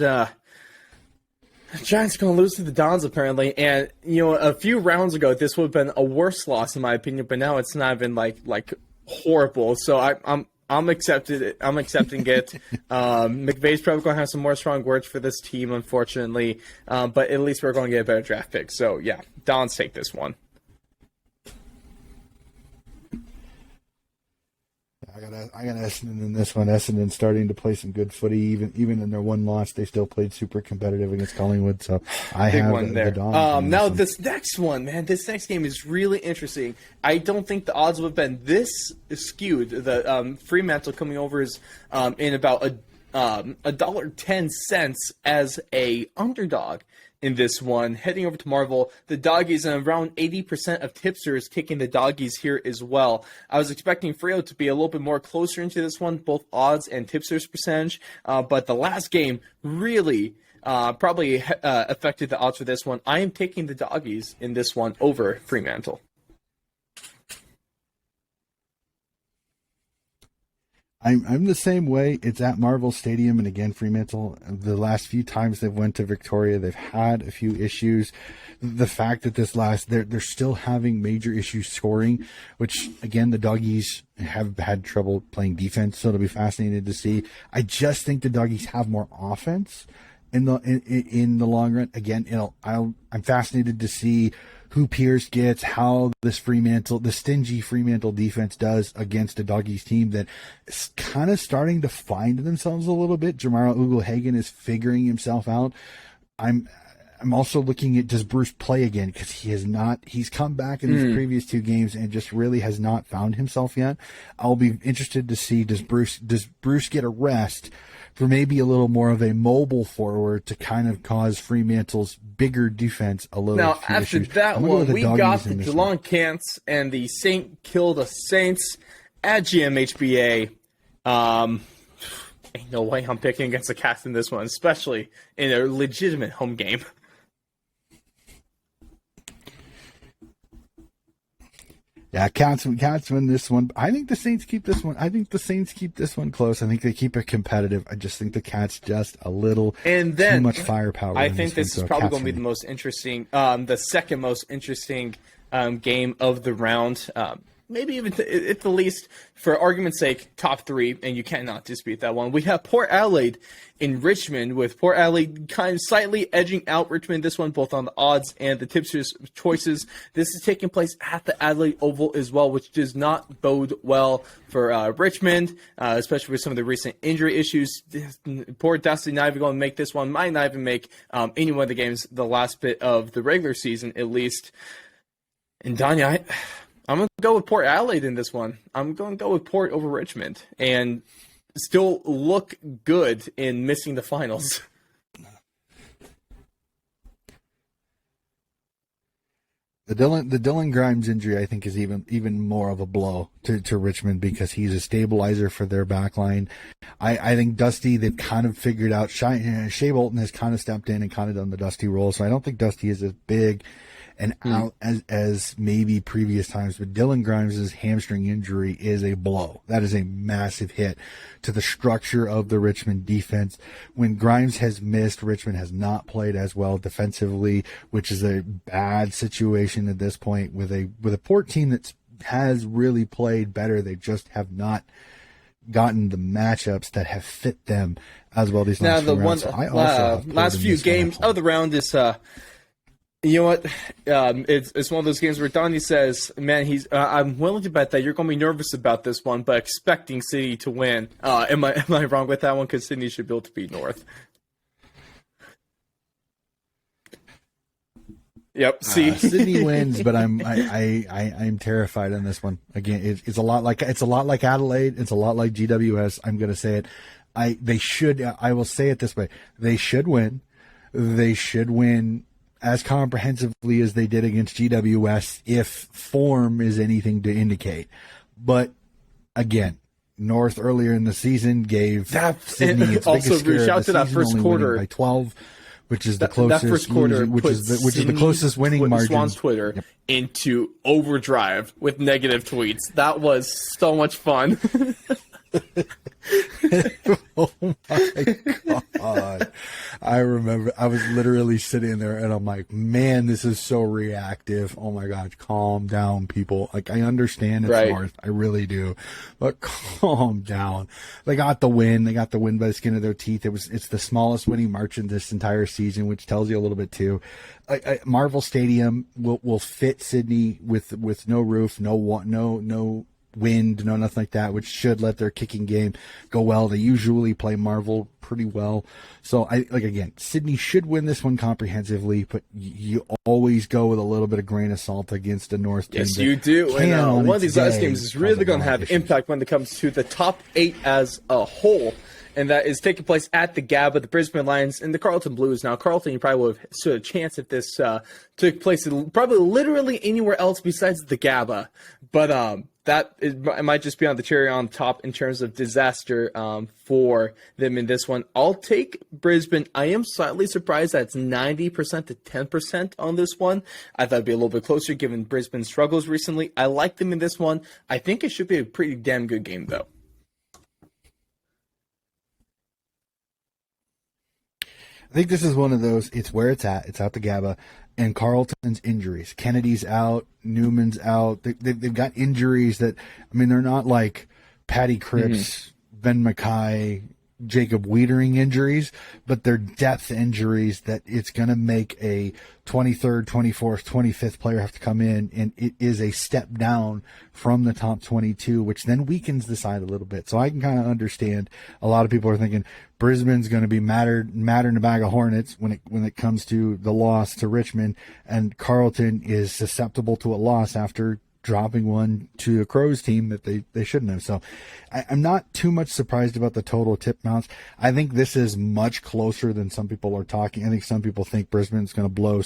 Giants are going to lose to the Dons apparently. And a few rounds ago, this would have been a worse loss in my opinion, but now it's not been like horrible. So I'm accepting it. McVay's probably going to have some more strong words for this team, unfortunately. But at least we're going to get a better draft pick. So, yeah, Dons take this one. I got Essendon in this one. Essendon starting to play some good footy. Even in their one loss, they still played super competitive against Collingwood. So I have the Dons. Now this next one, man, this next game is really interesting. I don't think the odds would have been this skewed. The Fremantle coming over is in about $1.10 as a underdog in this one. Heading over to Marvel, the Doggies, and around 80% of tipsters taking the Doggies here as well. I was expecting Freo to be a little bit more closer into this one, both odds and tipsters percentage, but the last game really probably affected the odds for this one. I am taking the Doggies in this one over Fremantle. I'm the same way. It's at Marvel Stadium, and again, Fremantle, the last few times they've went to Victoria, they've had a few issues. The fact that they're still having major issues scoring, which again, the Doggies have had trouble playing defense, so it'll be fascinating to see. I just think the Doggies have more offense in the long run. Again, I'm fascinated to see who Pierce gets, how the stingy Fremantle defense does against a Doggies team that is kind of starting to find themselves a little bit. Jamara Ugle-Hagan is figuring himself out. I'm also looking at, does Bruce play again? Because he's come back in his previous two games and just really has not found himself yet. I'll be interested to see, does Bruce get a rest for maybe a little more of a mobile forward to kind of cause Fremantle's bigger defense a little. Now, after issues. that one, we got the Geelong Cants and the St. Kilda Saints at GMHBA. Ain't no way I'm picking against the Cats in this one, especially in a legitimate home game. Yeah, Cats win this one. I think the Saints keep this one. I think the Saints keep this one close. I think they keep it competitive. I just think the Cats just a little and then, too much firepower. I think this is probably going to be the most interesting, the second most interesting game of the round. Maybe even at the least, for argument's sake, top three, and you cannot dispute that one. We have Port Adelaide in Richmond, with Port Adelaide kind of slightly edging out Richmond this one, both on the odds and the tipsters' choices. This is taking place at the Adelaide Oval as well, which does not bode well for Richmond, especially with some of the recent injury issues. Poor Dusty not even going to make this one, might not even make any one of the games the last bit of the regular season, at least. And Danya, I'm going to go with Port Adelaide in this one. I'm going to go with Port over Richmond and still look good in missing the finals. The Dylan Grimes injury, I think, is even more of a blow to Richmond, because he's a stabilizer for their back line. I think Dusty, they've kind of figured out. Shea Bolton has kind of stepped in and kind of done the Dusty role, so I don't think Dusty is as big and out as maybe previous times, but Dylan Grimes' hamstring injury is a blow. That is a massive hit to the structure of the Richmond defense. When Grimes has missed, Richmond has not played as well defensively, which is a bad situation at this point with a Port team that has really played better. They just have not gotten the matchups that have fit them as well these last few rounds. So last few games of the round is you know what? It's one of those games where Donnie says, "Man, I'm willing to bet that you're going to be nervous about this one, but expecting City to win." Am I wrong with that one? Because Sydney should be able to beat North. Yep. See, Sydney wins, but I'm terrified on this one. Again, it's a lot like Adelaide. It's a lot like GWS. I'm going to say it. I will say it this way: they should win. They should win as comprehensively as they did against GWS, if form is anything to indicate. But again, North earlier in the season gave Sydney its biggest scare of the season, only winning by 12, which is the closest. That first quarter, which is the closest winning margin. Swan's Twitter into overdrive with negative tweets. That was so much fun. Oh my God. I remember I was literally sitting there and I'm like, man, this is so reactive. Oh my God, calm down, people. Like, I understand it's North. I really do. But calm down. They got the win. They got the win by the skin of their teeth. It's the smallest winning margin this entire season, which tells you a little bit too. Marvel Stadium will fit Sydney with no roof, no wind, no nothing like that, which should let their kicking game go well. They usually play Marvel pretty well. So again, Sydney should win this one comprehensively, but you always go with a little bit of grain of salt against the North team. Yes, you do. And one of these last games is really going to have impact when it comes to the top 8 as a whole. And that is taking place at the Gabba, the Brisbane Lions, and the Carlton Blues. Now, Carlton, you probably would have stood a chance if this took place probably literally anywhere else besides the Gabba. But it might just be on the cherry on top in terms of disaster for them in this one. I'll take Brisbane. I am slightly surprised that it's 90% to 10% on this one. I thought it'd be a little bit closer given Brisbane's struggles recently. I like them in this one. I think it should be a pretty damn good game, though. I think this is one of those, it's where it's at. It's out the Gabba. And Carlton's injuries. Kennedy's out. Newman's out. They've got injuries that, I mean, they're not like Paddy Cripps, Ben Mackay, Jacob Wiedering injuries, but they're depth injuries that it's going to make a 23rd, 24th, 25th player have to come in, and it is a step down from the top 22, which then weakens the side a little bit. So I can kind of understand a lot of people are thinking Brisbane's going to be madder in a bag of hornets when it comes to the loss to Richmond, and Carlton is susceptible to a loss after dropping one to a Crows team that they shouldn't have. So I'm not too much surprised about the total tip mounts. I think this is much closer than some people are talking. I think some people think Brisbane's going to blow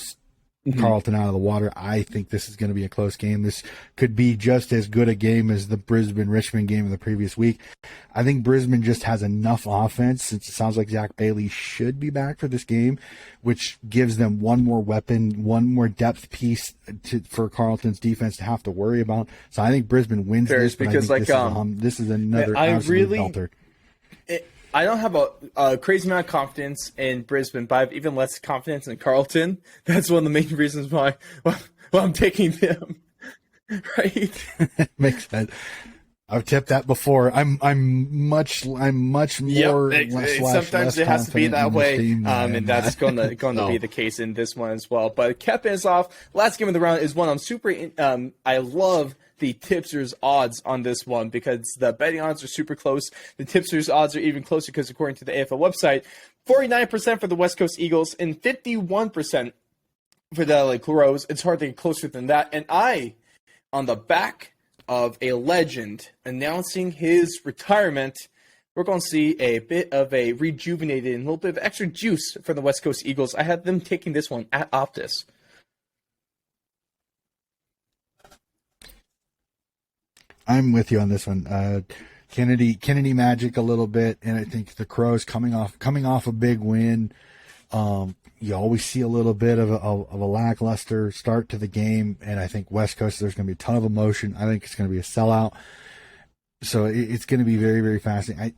Carlton out of the water. I think this is going to be a close game. This could be just as good a game as the Brisbane-Richmond game of the previous week. I think Brisbane just has enough offense, since it sounds like Zach Bailey should be back for this game, which gives them one more weapon, one more depth piece for Carlton's defense to have to worry about. So I think Brisbane wins this, because this is another absolute belter. I don't have a crazy amount of confidence in Brisbane, but I have even less confidence in Carlton. That's one of the main reasons why I'm taking them. Right? Makes sense. I've tipped that before. I'm much more. Sometimes it has to be that way, and that's going to be the case in this one as well. But capping us off, last game of the round is one I'm super. I love the tipsters odds on this one because the betting odds are super close. The tipsters odds are even closer because according to the AFL website, 49% for the West Coast Eagles and 51% for the LA Crows. It's hard to get closer than that. And on the back of a legend announcing his retirement, we're going to see a bit of a rejuvenated and a little bit of extra juice for the West Coast Eagles. I had them taking this one at Optus. I'm with you on this one. Kennedy magic a little bit, and I think the Crows coming off a big win. You always see a little bit of a lackluster start to the game, and I think West Coast, there's going to be a ton of emotion. I think it's going to be a sellout. So it's going to be very, very fascinating.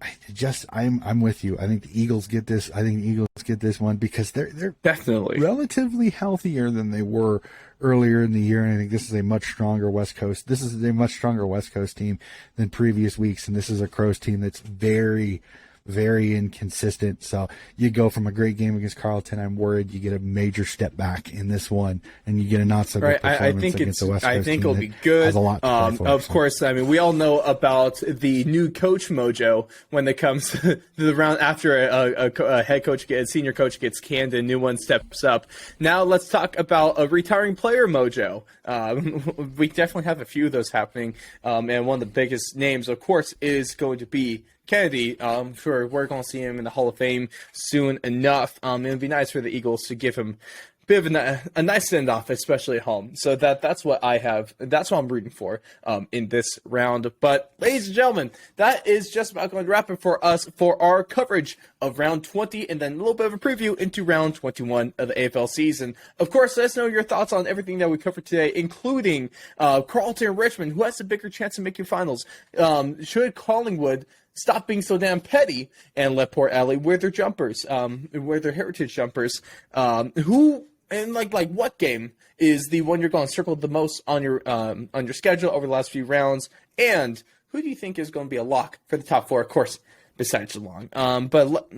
I'm with you. I think the Eagles get this. I think the Eagles get this one because they're definitely relatively healthier than they were earlier in the year, and I think this is a much stronger West Coast. This is a much stronger West Coast team than previous weeks, and this is a Crows team that's very, very inconsistent. So you go from a great game against Carlton, I'm worried you get a major step back in this one, and you get a not so good performance against the West Coast. I think it'll be good. Of course, I mean, we all know about the new coach mojo when it comes to the round after a head coach senior coach gets canned and a new one steps up. Now let's talk about a retiring player mojo. We definitely have a few of those happening, and one of the biggest names, of course, is going to be Kennedy. We're going to see him in the Hall of Fame soon enough. It would be nice for the Eagles to give him a bit of a nice send-off, especially at home. So that's what I have. That's what I'm rooting for in this round. But, ladies and gentlemen, that is just about going to wrap it for us for our coverage of round 20 and then a little bit of a preview into round 21 of the AFL season. Of course, let us know your thoughts on everything that we covered today, including Carlton and Richmond. Who has a bigger chance of making finals? Should Collingwood stop being so damn petty and let Port Adelaide wear their jumpers, wear their heritage jumpers? What game is the one you're going to circle the most on your schedule over the last few rounds? And who do you think is going to be a lock for the top four? Of course, besides Geelong.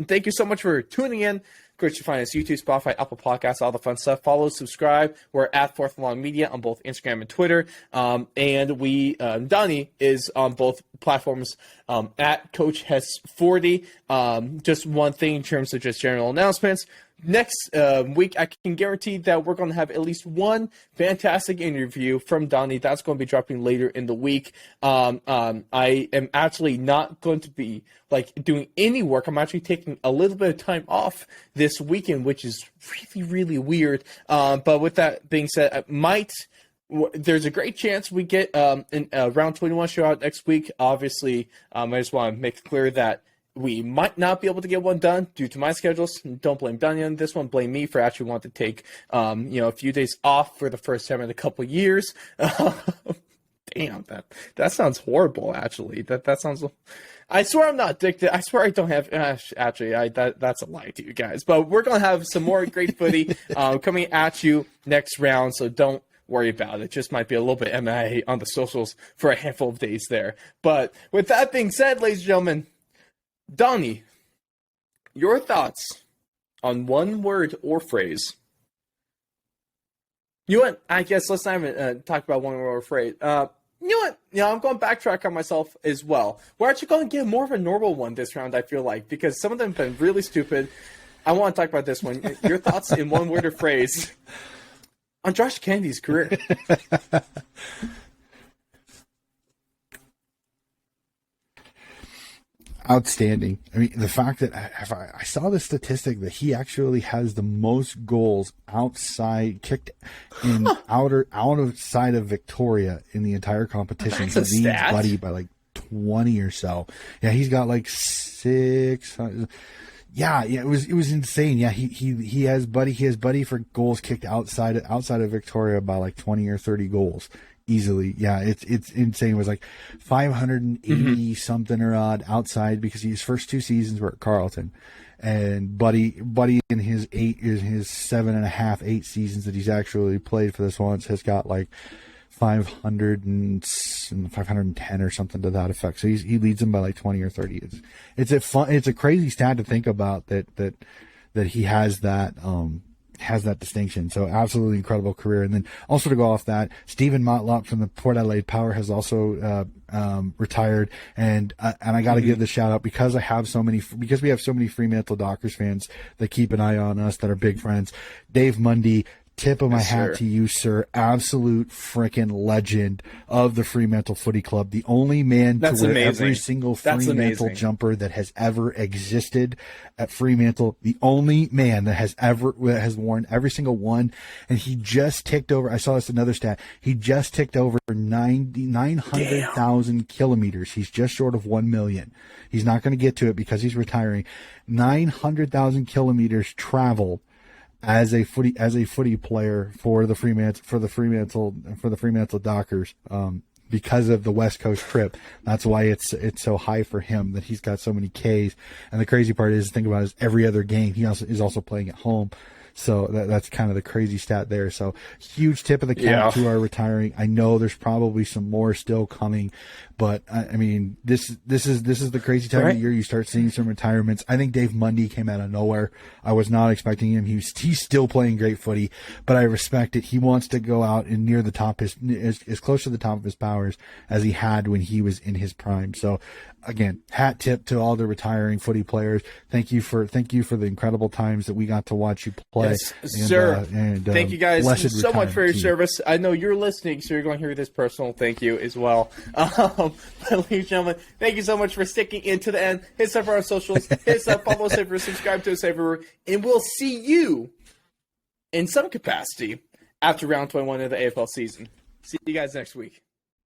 Thank you so much for tuning in. Of course, you find us YouTube, Spotify, Apple Podcasts, all the fun stuff. Follow, subscribe. We're at Fourth Along Media on both Instagram and Twitter. And Donnie is on both platforms at Coach Hess40. Just one thing in terms of just general announcements. Next week, I can guarantee that we're going to have at least one fantastic interview from Donnie. That's going to be dropping later in the week. I am actually not going to be doing any work. I'm actually taking a little bit of time off this weekend, which is really, really weird. But with that being said, there's a great chance we get a round 21 show out next week. Obviously, I just want to make it clear that we might not be able to get one done due to my schedules. Don't blame Donnie on this one. Blame me for actually wanting to take, a few days off for the first time in a couple of years. Damn, that sounds horrible. Actually, that sounds. I swear I'm not addicted. I swear I don't have. That's a lie to you guys. But we're gonna have some more great footy coming at you next round. So don't worry about it. Just might be a little bit MIA on the socials for a handful of days there. But with that being said, ladies and gentlemen, Donnie, your thoughts on one word or phrase? You know what? I guess let's not even talk about one word or phrase. You know what? I'm going to backtrack on myself as well. We're actually going to get more of a normal one this round, I feel like, because some of them have been really stupid. I want to talk about this one. Your thoughts in one word or phrase on Josh Kennedy's career. Outstanding. I mean, the fact that I saw the statistic that he actually has the most goals kicked in outside of Victoria in the entire competition. That's a He leads stat. Buddy by like 20 or so. Yeah, he's got like 6. Yeah, it was insane. Yeah, he has Buddy for goals kicked outside of Victoria by like 20 or 30 goals. Easily, yeah, it's insane. It was like 580 something or odd outside because his first 2 seasons were at Carlton, and Buddy in his 7.5, 8 seasons that he's actually played for this once has got like 510 or something to that effect. So he leads them by like 20 or 30. It's a crazy stat to think about that he has that distinction. So absolutely incredible career. And then also to go off that, Stephen Motlop from the Port Adelaide Power has also retired. And I got to give the shout out because we have so many Fremantle Dockers fans that keep an eye on us, that are big friends. Dave Mundy, tip of my hat to you, sir. Absolute freaking legend of the Fremantle Footy Club. The only man to wear every single Fremantle jumper that has ever existed at Fremantle. The only man that has worn every single one. And he just ticked over, I saw this another stat, he just ticked over 900,000 kilometers. He's just short of 1 million. He's not going to get to it because he's retiring. 900,000 kilometers traveled as a footy player for the Fremantle Dockers, because of the West Coast trip. That's why it's so high for him, that he's got so many Ks. And the crazy part is, think about it, is every other game he is also playing at home. So that's kind of the crazy stat there. So huge tip of the cap to our retiring. I know there's probably some more still coming, but I mean, this is the crazy time of the year. You start seeing some retirements. I think Dave Mundy came out of nowhere. I was not expecting him. He's still playing great footy, but I respect it. He wants to go out and near the top, as close to the top of his powers as he had when he was in his prime. So again, hat tip to all the retiring footy players. Thank you for the incredible times that we got to watch you play. Yes, sir. Thank you guys so much for your service. I know you're listening, so you're going to hear this personal thank you as well. But ladies and gentlemen, thank you so much for sticking in to the end. Hit us up on our socials. Hit us up, follow us everywhere, subscribe to us everywhere, and we'll see you in some capacity after round 21 of the AFL season. See you guys next week.